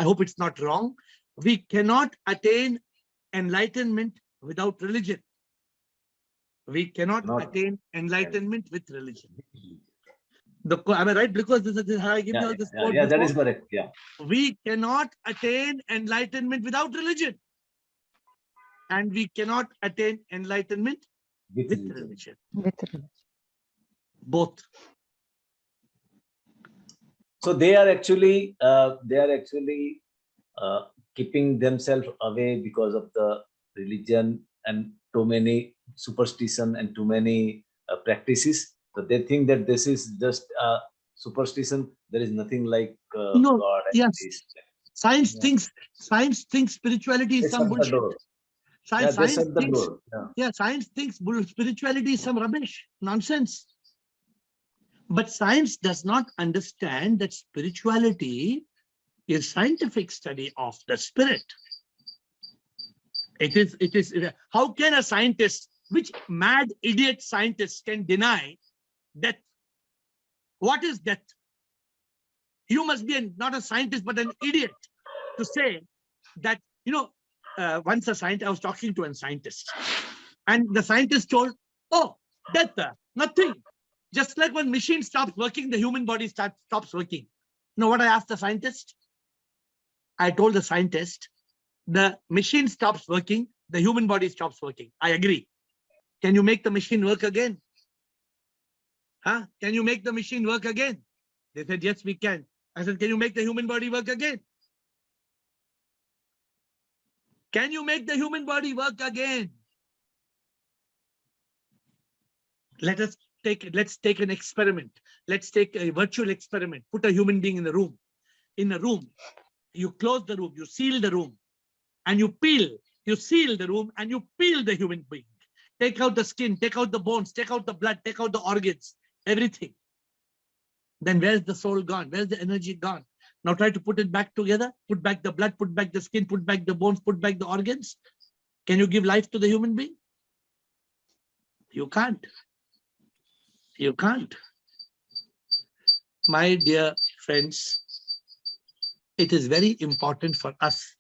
Speaker 1: hope it's not wrong. We cannot attain enlightenment without religion. We cannot attain enlightenment with religion. Am I right? Because this is how I give you this quote.
Speaker 4: Yeah, that is correct. Yeah.
Speaker 1: We cannot attain enlightenment without religion. And we cannot attain enlightenment with religion. Both.
Speaker 4: So they are actually keeping themselves away because of the religion and too many superstition and too many practices. So they think that this is just a superstition. There is nothing like
Speaker 1: No,
Speaker 4: God.
Speaker 1: yes. Science thinks spirituality is some bullshit. Science thinks spirituality is some rubbish, nonsense. But science does not understand that spirituality is scientific study of the spirit. It is. How can a scientist, which mad idiot scientist can deny death? What is death? You must be not a scientist, but an idiot to say that, once I was talking to a scientist, and the scientist told, oh, death, nothing. Just like when machine stops working, the human body stops working. You know what I asked the scientist? I told the scientist, the machine stops working, the human body stops working. I agree. Can you make the machine work again? Huh? Can you make the machine work again? They said, yes, we can. I said, can you make the human body work again? Can you make the human body work again? Let's take an experiment. Let's take a virtual experiment. Put a human being in a room. In a room, you close the room, you seal the room, and you seal the room and you peel the human being. Take out the skin, take out the bones, take out the blood, take out the organs, everything. Then where's the soul gone? Where's the energy gone? Now try to put it back together, put back the blood, put back the skin, put back the bones, put back the organs. Can you give life to the human being? You can't. You can't. My dear friends, it is very important for us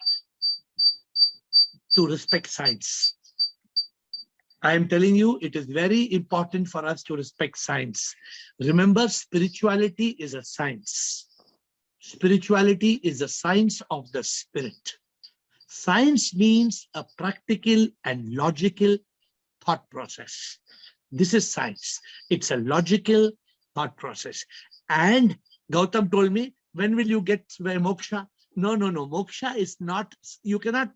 Speaker 1: to respect science. I am telling you, it is very important for us to respect science. Remember, spirituality is a science. Spirituality is a science of the spirit. Science means a practical and logical thought process. This is science. It's a logical thought process. And Gautam told me, when will you get moksha? No. Moksha is not, you cannot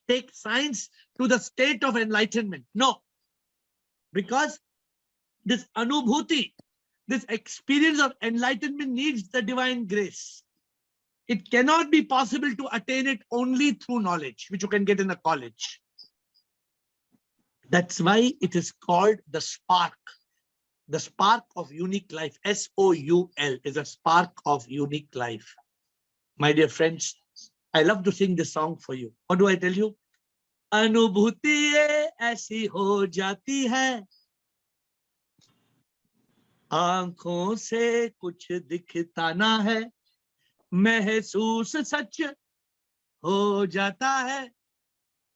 Speaker 1: take science to the state of enlightenment. No. Because this anubhuti, this experience of enlightenment needs the divine grace. It cannot be possible to attain it only through knowledge, which you can get in a college. That's why it is called the spark. The spark of unique life. S-O-U-L is a spark of unique life. My dear friends, I love to sing this song for you. What do I tell you? अनुभूति ऐसी हो जाती है, आंखों से कुछ दिखता ना है, महसूस सच हो जाता है,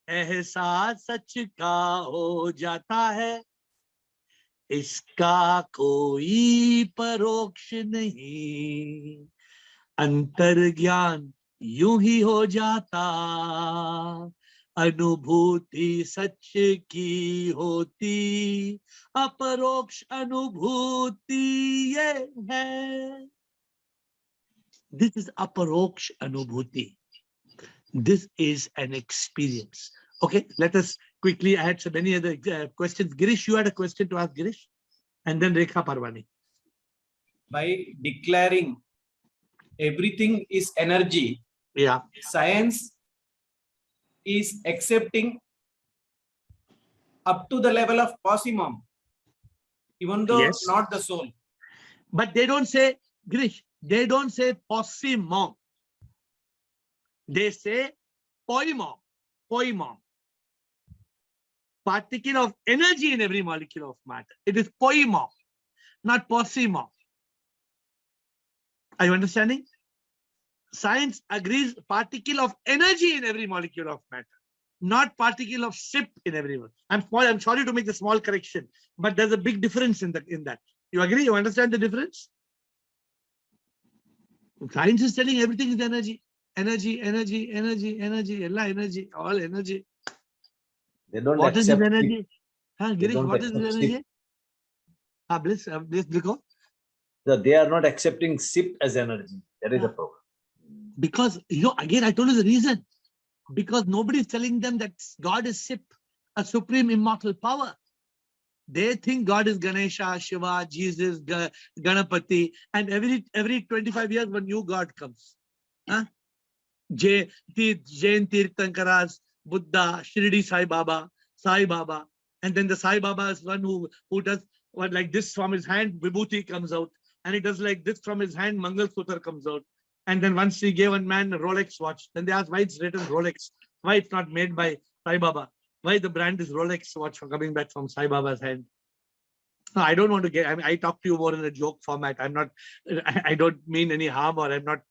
Speaker 1: एहसास सच का हो जाता है, इसका कोई परोक्ष नहीं, अंतर ज्ञान यूं ही हो जाता, अनुभूति सच की होती, अपरोक्ष अनुभूति ये है. This is aparoksh anubhuti. This is an experience. Okay, let us quickly. I had so many other questions. Girish, you had a question to ask, Girish, and then Rekha Parwani.
Speaker 5: By declaring everything is energy,
Speaker 1: Yeah.
Speaker 5: science is accepting up to the level of possimum, even though
Speaker 1: Yes.
Speaker 5: not the soul.
Speaker 1: But they don't say, Grish, they don't say possimum. They say poimum. Poimum. Particle of energy in every molecule of matter. It is poimum, not possimum. Are you understanding? Science agrees particle of energy in every molecule of matter, not particle of SIP in everyone. I'm sorry to make the small correction, but there's a big difference in that. You agree? You understand the difference? Science is telling everything is energy. Energy, energy, energy, energy, energy, all energy.
Speaker 4: They don't
Speaker 1: What is this
Speaker 4: accept
Speaker 1: energy?
Speaker 4: SIP.
Speaker 1: Huh,
Speaker 4: They
Speaker 1: Girish,
Speaker 4: don't
Speaker 1: what is this
Speaker 4: accept
Speaker 1: energy?
Speaker 4: SIP.
Speaker 1: Bliss, Bliko?
Speaker 4: They are not accepting SIP as energy. That is the problem.
Speaker 1: Because, again, I told you the reason. Because nobody is telling them that God is SIP, a supreme immortal power. They think God is Ganesha, Shiva, Jesus, Ganapati, and every 25 years one new God comes. Huh? Jain Tirthankaras, Buddha, Shirdi Sai Baba, and then the Sai Baba is one who does what like this from his hand, Vibhuti comes out, and he does like this from his hand, Mangal Sutra comes out. And then once he gave one man a Rolex watch, then they asked why it's written Rolex, why it's not made by Sai Baba, why the brand is Rolex watch for coming back from Sai Baba's hand. No, I don't want to get, I talk to you more in a joke format. I don't mean any harm, or I'm not,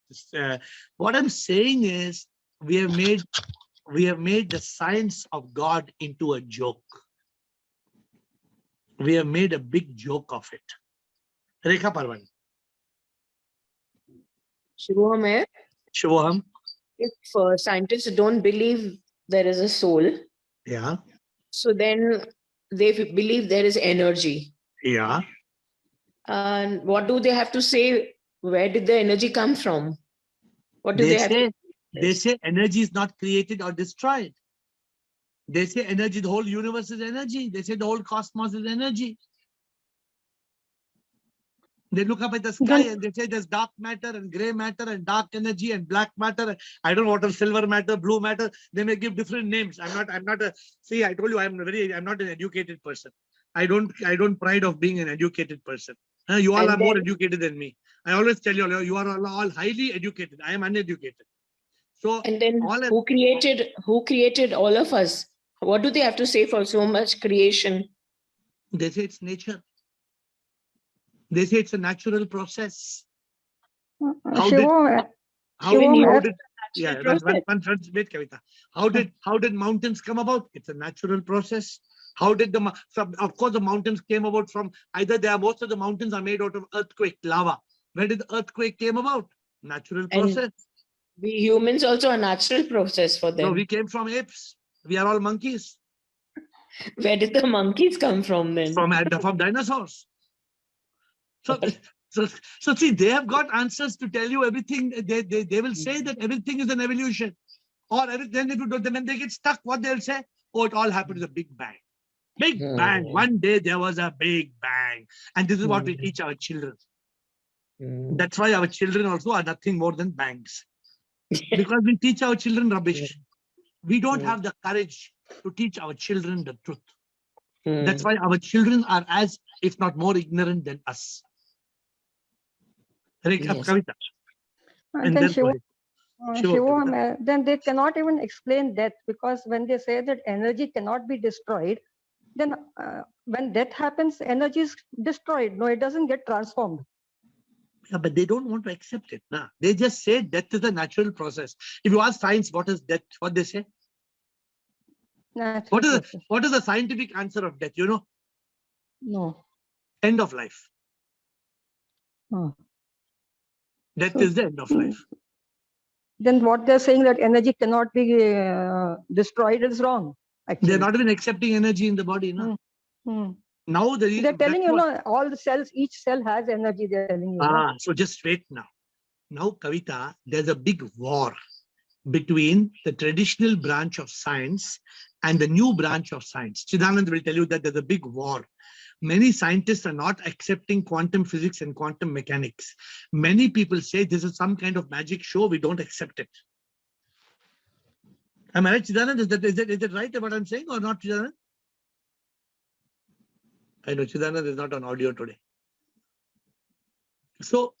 Speaker 1: what I'm saying is we have made the science of God into a joke. We have made a big joke of it. Rekha Parvan.
Speaker 6: Shivoham,
Speaker 1: Shivoham.
Speaker 6: if scientists don't believe there is a soul,
Speaker 1: Yeah.
Speaker 6: so then they believe there is energy.
Speaker 1: Yeah.
Speaker 6: And what do they have to say? Where did the energy come from? What do they have to say?
Speaker 1: They say energy is not created or destroyed. They say energy, the whole universe is energy. They say the whole cosmos is energy. They look up at the sky and they say there's dark matter and gray matter and dark energy and black matter. I don't know what is silver matter, blue matter. They may give different names. I'm not see, I told you I'm not an educated person. I don't pride of being an educated person. You all are more educated than me. I always tell you, you are all highly educated. I am uneducated. So
Speaker 6: and then who created all of us? What do they have to say for so much creation?
Speaker 1: They say it's nature. They say it's a natural process. How did mountains come about? It's a natural process. How did of course the mountains came about from either most of the mountains are made out of earthquake lava. Where did the earthquake came about? Natural process.
Speaker 6: And we humans also a natural process for them.
Speaker 1: No, we came from apes. We are all monkeys.
Speaker 6: Where did the monkeys come from then?
Speaker 1: From dinosaurs. So see, they have got answers to tell you everything. They will say that everything is an evolution. Or then when they get stuck, what they'll say? Oh, it all happened with a big bang. Big bang. One day there was a big bang. And this is what we teach our children. That's why our children also are nothing more than bangs. Because we teach our children rubbish. We don't have the courage to teach our children the truth. That's why our children are as, if not more ignorant than us. Kavita.
Speaker 10: And then then they cannot even explain death, because when they say that energy cannot be destroyed, then when death happens, energy is destroyed. No, it doesn't get transformed.
Speaker 1: Yeah, but they don't want to accept it. Nah. They just say death is a natural process. If you ask science, what is death? What they say? What is the scientific answer of death? You know?
Speaker 10: No.
Speaker 1: End of life. Death is the end of life.
Speaker 10: Then what they're saying that energy cannot be destroyed is wrong. Actually.
Speaker 1: They're not even accepting energy in the body. No? Now
Speaker 10: they're telling you, all the cells, each cell has energy. They're telling you.
Speaker 1: So just wait now. Now, Kavita, there's a big war between the traditional branch of science and the new branch of science. Chidanand will tell you that there's a big war. Many scientists are not accepting quantum physics and quantum mechanics. Many people say this is some kind of magic show. We don't accept it. Am I right, Chidanand? Is that right what I'm saying or not, Chidanand? I know Chidanand is not on audio today. So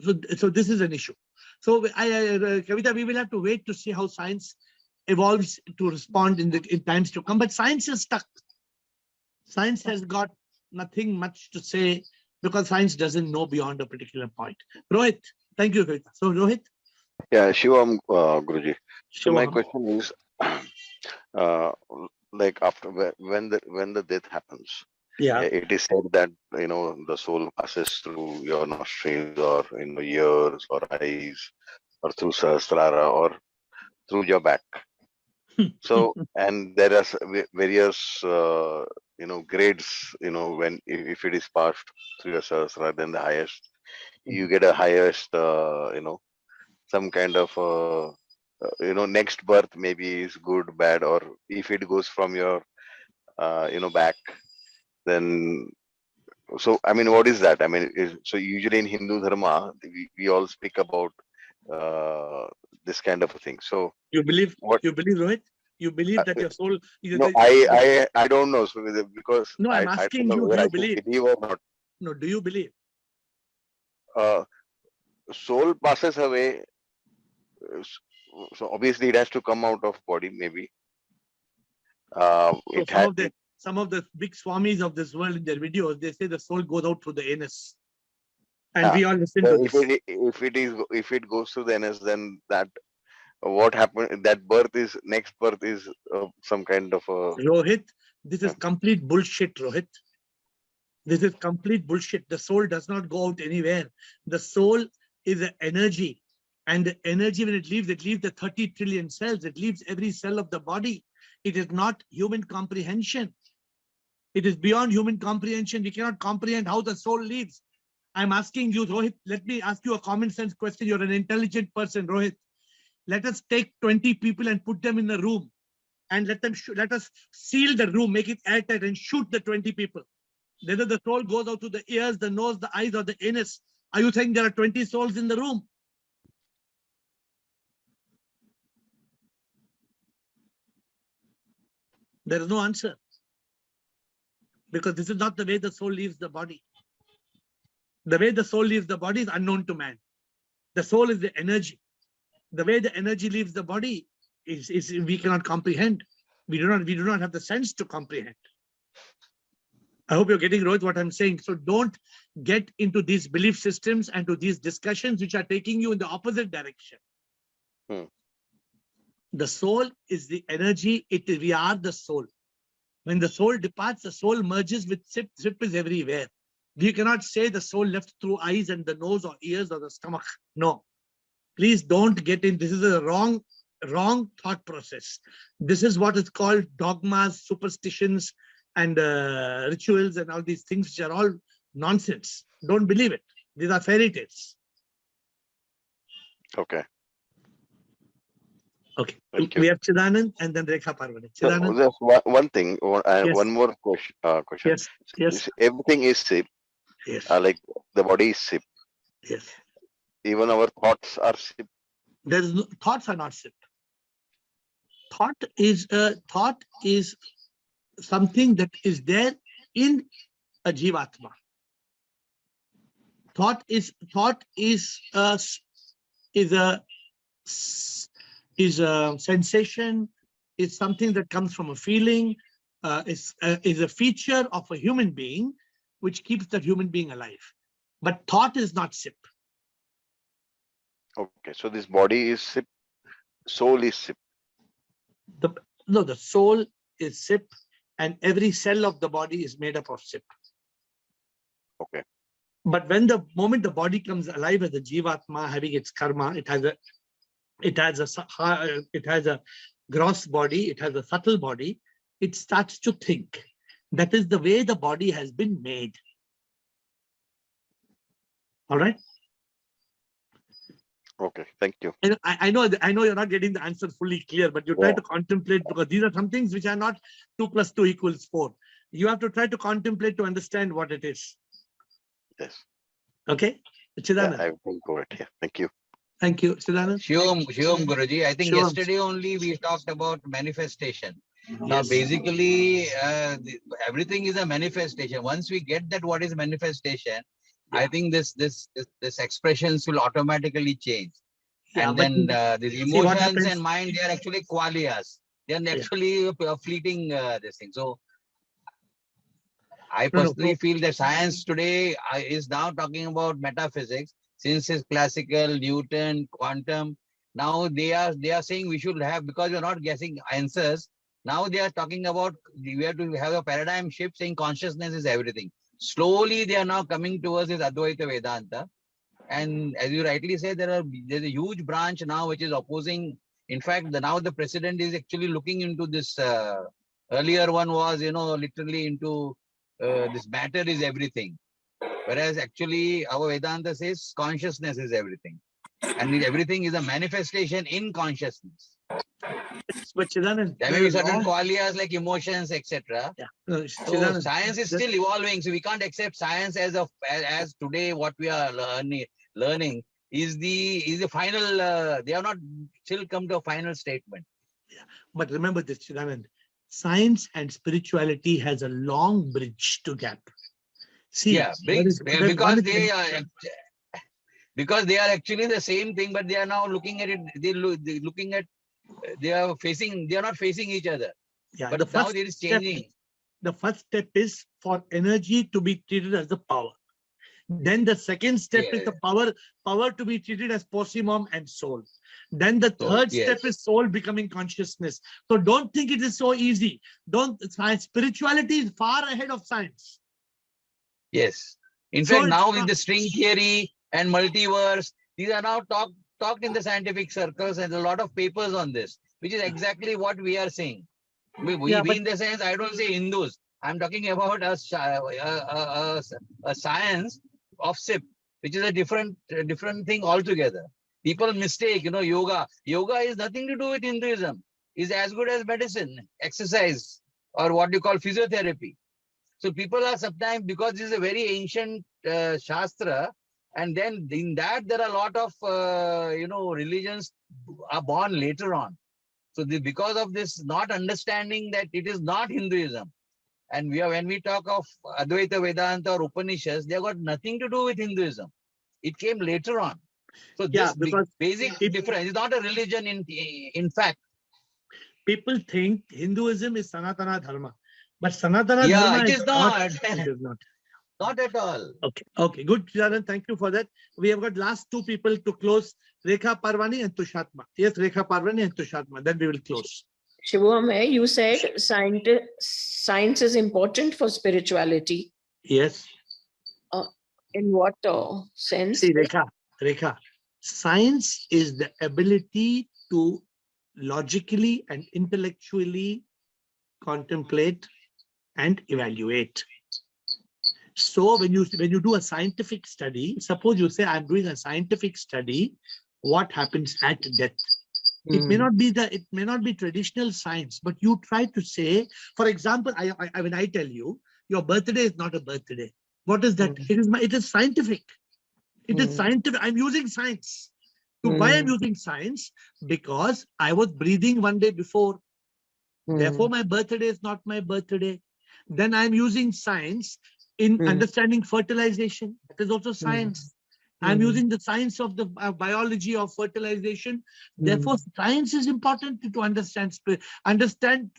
Speaker 1: this is an issue. So Kavita, we will have to wait to see how science evolves to respond in times to come. But science is stuck. Science has got nothing much to say because science doesn't know beyond a particular point. Rohit, thank you, Kavita. So Rohit.
Speaker 11: Yeah, Shivam, Guruji. So my
Speaker 1: Shivam.
Speaker 11: question is, uh, like after when the death happens,
Speaker 1: Yeah.
Speaker 11: it is said that the soul passes through your nostrils or ears or eyes or through Sahasrara or through your back. So and there are various grades. When if it is passed through your Sahasrara, then the highest you get a highest some kind of next birth maybe is good, bad, or if it goes from your back, then so I mean, what is that? I mean, so usually in Hindu dharma we all speak about this kind of a thing. So
Speaker 1: you believe
Speaker 11: what
Speaker 1: you believe, Rohit? You believe that your soul is
Speaker 11: no, I don't know. So because
Speaker 1: no, I'm
Speaker 11: I don't
Speaker 1: asking
Speaker 11: know
Speaker 1: you, do
Speaker 11: whether I
Speaker 1: you
Speaker 11: should
Speaker 1: believe?
Speaker 11: believe or not.
Speaker 1: No, do you believe?
Speaker 11: Soul passes away, so obviously it has to come out of body maybe.
Speaker 1: So
Speaker 11: It
Speaker 1: some of the big swamis of this world in their videos, they say the soul goes out through the anus. And we all listen to this.
Speaker 11: If it goes through the NS, then that what happened? That next birth is some kind of a.
Speaker 1: Rohit, this is complete bullshit, Rohit. This is complete bullshit. The soul does not go out anywhere. The soul is an energy. And the energy, when it leaves the 30 trillion cells. It leaves every cell of the body. It is not human comprehension. It is beyond human comprehension. We cannot comprehend how the soul leaves. I'm asking you, Rohit, let me ask you a common sense question. You're an intelligent person, Rohit. Let us take 20 people and put them in a room and let us seal the room, make it airtight and shoot the 20 people. Whether the soul goes out to the ears, the nose, the eyes, or the anus. Are you saying there are 20 souls in the room? There is no answer. Because this is not the way the soul leaves the body. The way the soul leaves the body is unknown to man. The soul is the energy. The way the energy leaves the body is we cannot comprehend. We do not have the sense to comprehend. I hope you're getting, Rohit, what I'm saying. So don't get into these belief systems and to these discussions which are taking you in the opposite direction. The soul is the energy. We are the soul. When the soul departs, the soul merges with SIP. SIP is everywhere. You cannot say the soul left through eyes and the nose or ears or the stomach. No. Please don't get in. This is a wrong thought process. This is what is called dogmas, superstitions, and rituals and all these things which are all nonsense. Don't believe it. These are fairy tales.
Speaker 11: Okay.
Speaker 1: Okay. We have Chidanand and then Rekha Parvati. Chidanand.
Speaker 11: So just one thing,
Speaker 1: Yes.
Speaker 11: one more question.
Speaker 1: Yes. Yes.
Speaker 11: Everything is SIP.
Speaker 1: Yes.
Speaker 11: Like the body is SIP.
Speaker 1: Yes.
Speaker 11: Even our thoughts are SIP.
Speaker 1: Thoughts are not SIP. Thought is something that is there in a jivatma. Thought is a sensation, is something that comes from a feeling, is a feature of a human being which keeps that human being alive. But thought is not SIP.
Speaker 11: Okay, so this body is SIP, soul is SIP.
Speaker 1: The soul is SIP, and every cell of the body is made up of SIP.
Speaker 11: Okay.
Speaker 1: But when the moment the body comes alive as a jivatma having its karma, it has a gross body, it has a subtle body, it starts to think. That is the way the body has been made. All right.
Speaker 11: Okay, thank you.
Speaker 1: And I know you're not getting the answer fully clear, but you try to contemplate, because these are some things which are not 2 + 2 = 4. You have to try to contemplate to understand what it is.
Speaker 11: Yes.
Speaker 1: Okay?
Speaker 11: Yeah,
Speaker 1: Chidanand.
Speaker 11: I will go it. Yeah. Thank you.
Speaker 1: Thank you. Chidanand.
Speaker 9: Shivam Guruji, I think
Speaker 1: Shivam.
Speaker 9: yesterday only we talked about manifestation. Now,
Speaker 1: Yes.
Speaker 9: basically, everything is a manifestation. Once we get that what is manifestation, I think this expressions will automatically change.
Speaker 1: Yeah,
Speaker 9: And
Speaker 1: but
Speaker 9: then these
Speaker 1: see what
Speaker 9: emotions
Speaker 1: happens.
Speaker 9: and mind, they are actually qualias. They are actually fleeting this thing. So I personally feel that science today is now talking about metaphysics, since it's classical, Newton, quantum. Now they are saying we should have, because we're not guessing answers. Now they are talking about we have to have a paradigm shift, saying consciousness is everything. Slowly they are now coming towards this Advaita Vedanta. And as you rightly say, there's a huge branch now which is opposing. In fact, now the president is actually looking into this. Earlier one was, literally into this matter is everything. Whereas actually our Vedanta says consciousness is everything. And everything is a manifestation in consciousness.
Speaker 1: But Chidanand,
Speaker 9: There may be certain qualities like emotions, etc.
Speaker 1: Yeah. No,
Speaker 9: So science is still evolving. So we can't accept science as today what we are learning is the final. They have not still come to a final statement.
Speaker 1: Yeah. But remember this, Chidanand. Science and spirituality has a long bridge to gap. See,
Speaker 9: because they are actually the same thing, but they are now looking at it. They are not facing each other.
Speaker 1: Yeah,
Speaker 9: but now it is changing.
Speaker 1: The first step is for energy to be treated as a power. Then the second step is the power to be treated as posimum and soul. Then the third step is soul becoming consciousness. So don't think it is so easy. Spirituality is far ahead of science.
Speaker 9: Yes. In fact, now with the string theory and multiverse, these are now talked in the scientific circles, and a lot of papers on this, which is exactly what we are saying. We in the sense, I don't say Hindus. I'm talking about a science of SIP, which is a different thing altogether. People mistake, yoga. Yoga is nothing to do with Hinduism. It's as good as medicine, exercise, or what you call physiotherapy. So people are sometimes, because this is a very ancient Shastra, and then in that there are a lot of, religions are born later on. So because of this not understanding that it is not Hinduism, and when we talk of Advaita Vedanta or Upanishads, they have got nothing to do with Hinduism. It came later on. So this basic difference is not a religion in fact.
Speaker 1: People think Hinduism is Sanatana Dharma. But Sanatana Dharma
Speaker 9: is not.
Speaker 1: It is not.
Speaker 9: Not at all.
Speaker 1: Okay. Good, Chidanand. Thank you for that. We have got last two people to close, Rekha Parvani and Tushatma. Yes, Rekha Parvani and Tushatma. Then we will close.
Speaker 6: Shivam, you said science is important for spirituality.
Speaker 1: Yes.
Speaker 6: In what sense?
Speaker 1: See, Rekha, science is the ability to logically and intellectually contemplate and evaluate. So when you do a scientific study, suppose you say I'm doing a scientific study, what happens at death? It may not be traditional science, but you try to say, for example, when I tell you your birthday is not a birthday, what is that? It is scientific. It is scientific. I'm using science. Why I'm using science? Because I was breathing one day before. Therefore, my birthday is not my birthday. Then I'm using science in understanding fertilization. That is also science. I'm using the science of the biology of fertilization. Therefore, science is important to understand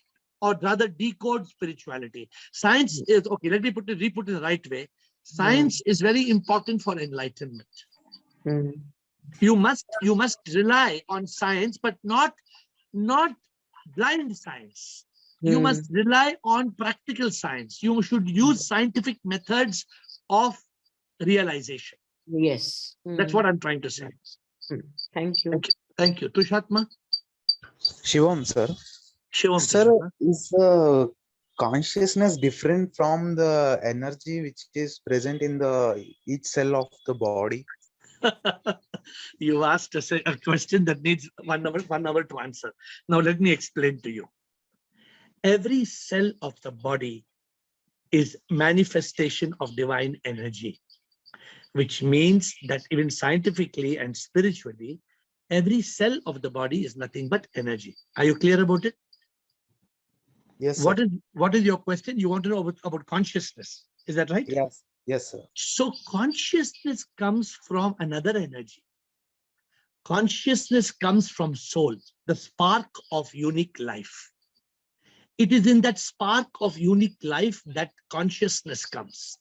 Speaker 1: or rather decode spirituality. Science is, okay, let me re-put it the right way. Science is very important for enlightenment. You must rely on science, but not blind science. You must rely on practical science. You should use scientific methods of realization.
Speaker 6: Yes.
Speaker 1: That's what I'm trying to say.
Speaker 6: Thank you.
Speaker 1: Thank you. Tushatma?
Speaker 12: Shivam, sir.
Speaker 1: Sir,
Speaker 12: is consciousness different from the energy which is present in each cell of the body?
Speaker 1: You asked a question that needs 1 hour to answer. Now let me explain to you. Every cell of the body is manifestation of divine energy, which means that even scientifically and spiritually, every cell of the body is nothing but energy. Are you clear about it?
Speaker 12: Yes, sir.
Speaker 1: What is your question? You want to know about consciousness. Is that right?
Speaker 12: Yes. Yes, sir.
Speaker 1: So consciousness comes from another energy. Consciousness comes from soul, the spark of unique life. It is in that spark of unique life that consciousness comes.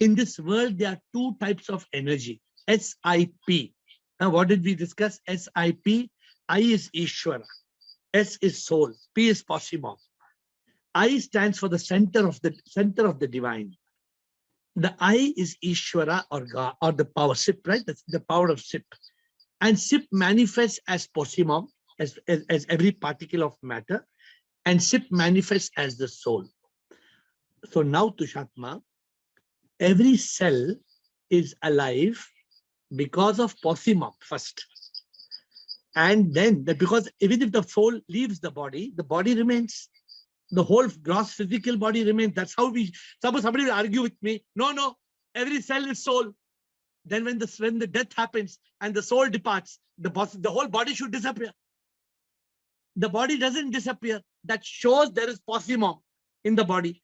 Speaker 1: In this world, there are two types of energy, SIP. Now, what did we discuss? SIP, I is Ishvara, S is soul, P is Posimon. I stands for the center of the divine. The I is Ishvara or God or the power, SIP, right? That's the power of SIP. And SIP manifests as Posimon, as every particle of matter, and SIP manifests as the soul. So now, Tushatma, every cell is alive because of Posimon first. And then, because even if the soul leaves the body remains. The whole gross physical body remains. That's how suppose somebody will argue with me, no, every cell is soul. Then when the death happens and the soul departs, the whole body should disappear. The body doesn't disappear. That shows there is Posimon in the body.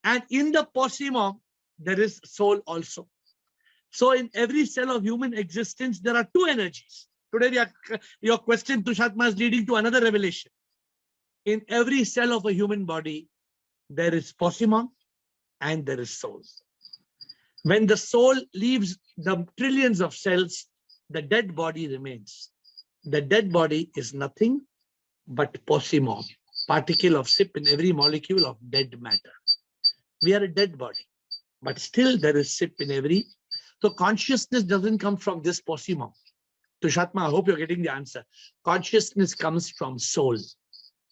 Speaker 1: And in the Posimon, there is soul also. So in every cell of human existence, there are two energies. Today, your question, Tushatma, is leading to another revelation. In every cell of a human body, there is Posimon and there is soul. When the soul leaves the trillions of cells, the dead body remains. The dead body is nothing but Posimon, particle of SIP in every molecule of dead matter. We are a dead body, but still there is SIP in every. So consciousness doesn't come from this Posimon. Tushatma, I hope you're getting the answer. Consciousness comes from soul,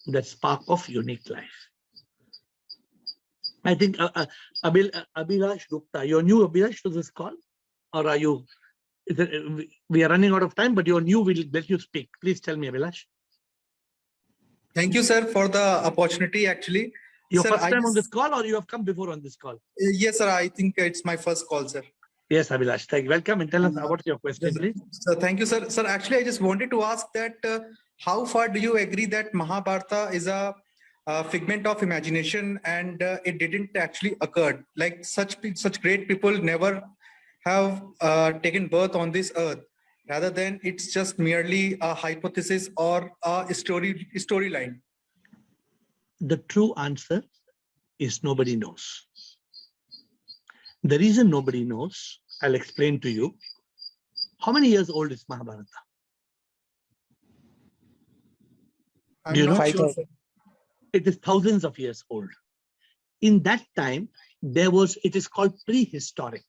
Speaker 1: that spark of unique life. I think Abhilash Gupta, you're new, Abhilash, to this call? Or are you? We are running out of time, but you're new, we'll let you speak. Please tell me, Abhilash.
Speaker 13: Thank you, sir, for the opportunity, actually.
Speaker 1: Your
Speaker 13: Sir,
Speaker 1: first time on this call, or you have come before on this call?
Speaker 13: Yes, sir. I think it's my first call, sir.
Speaker 1: Yes, Abhilash. Thank you. Welcome and tell us what's your question, please.
Speaker 13: So thank you, sir. Sir, actually, I just wanted to ask that how far do you agree that Mahabharata is a figment of imagination and it didn't actually occur? Like such great people never have taken birth on this earth. Rather than it's just merely a hypothesis or a storyline.
Speaker 1: The true answer is nobody knows. The reason nobody knows, I'll explain to you. How many years old is Mahabharata? Do you know?
Speaker 13: 5,000.
Speaker 1: It is thousands of years old. In that time, it is called prehistoric,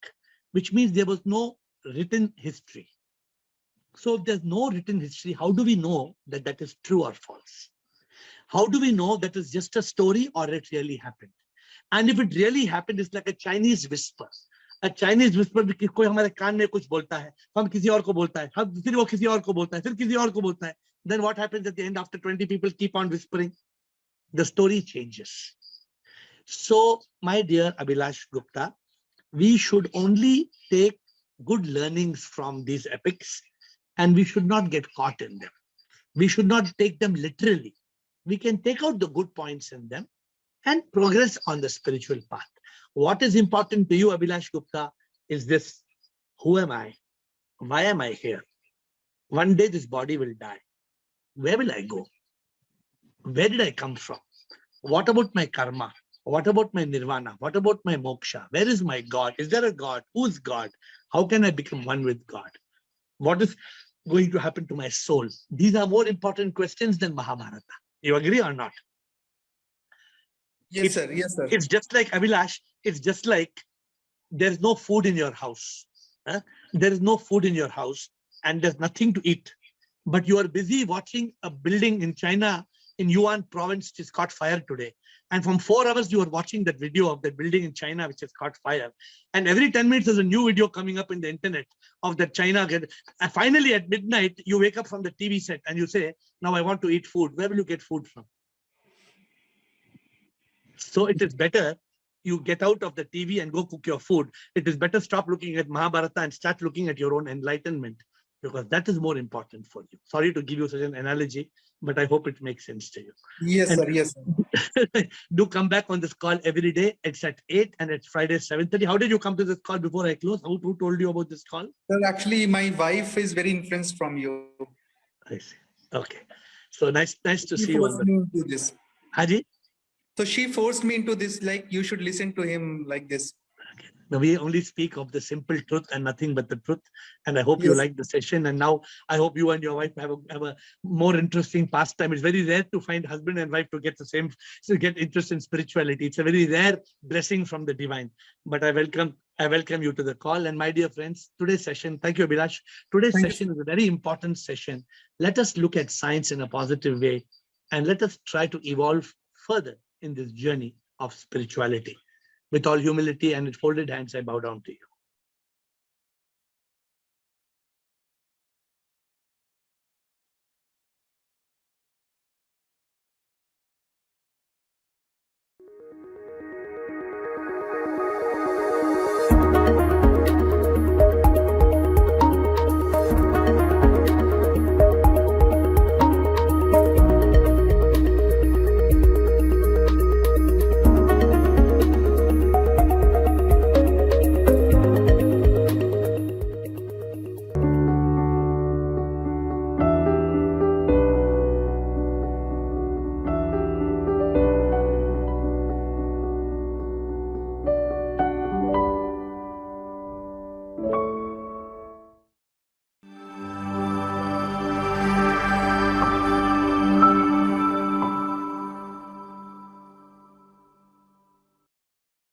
Speaker 1: which means there was no written history. So if there's no written history, how do we know that that is true or false? How do we know that is just a story or it really happened? And if it really happened, it's like a Chinese whisper. A Chinese whisper, कोई हमारे कान में कुछ बोलता है, हम किसी और को बोलता है, फिर वो किसी और को बोलता है, फिर किसी और को बोलता है. Then what happens at the end after 20 people keep on whispering? The story changes. So, my dear Abhilash Gupta, we should only take good learnings from these epics and we should not get caught in them. We should not take them literally. We can take out the good points in them and progress on the spiritual path. What is important to you, Abhilash Gupta, is this: who am I? Why am I here? One day this body will die. Where will I go? Where did I come from? What about my karma? What about my nirvana? What about my moksha? Where is my God? Is there a God? Who's God? How can I become one with God? What is going to happen to my soul? These are more important questions than Mahabharata. You agree or not?
Speaker 13: Yes, sir. Yes, sir.
Speaker 1: It's just like, Abhilash, it's just like there's no food in your house. There is no food in your house and there's nothing to eat. But you are busy watching a building in China, in Yunnan province, which has caught fire today. And from 4 hours, you are watching that video of that building in China, which has caught fire. And every 10 minutes, there's a new video coming up in the internet of that China. And finally, at midnight, you wake up from the TV set and you say, now I want to eat food. Where will you get food from? So it is better you get out of the TV and go cook your food. It is better stop looking at Mahabharata and start looking at your own enlightenment, because that is more important for you. Sorry to give you such an analogy, but I hope it makes sense to you.
Speaker 13: Yes,
Speaker 1: And
Speaker 13: sir. Yes, sir.
Speaker 1: do come back on this call every day. It's at 8 and it's Friday 7:30. How did you come to this call before I close? Who told you about this call?
Speaker 13: Sir, actually, my wife is very influenced from you.
Speaker 1: I see. Okay. So nice to
Speaker 13: She
Speaker 1: see you on
Speaker 13: forced
Speaker 1: the.
Speaker 13: me into this.
Speaker 1: Haji?
Speaker 13: So she forced me into this, like, you should listen to him like this.
Speaker 1: Now, we only speak of the simple truth and nothing but the truth. And I hope you
Speaker 13: Yes.
Speaker 1: like the session. And now I hope you and your wife have a more interesting pastime. It's very rare to find husband and wife to get the same, to get interest in spirituality. It's a very rare blessing from the divine. But I welcome you to the call. And my dear friends, today's session, thank you, Abhilash. Today's session is a very important session. Let us look at science in a positive way, and let us try to evolve further in this journey of spirituality. With all humility and with folded hands, I bow down to you.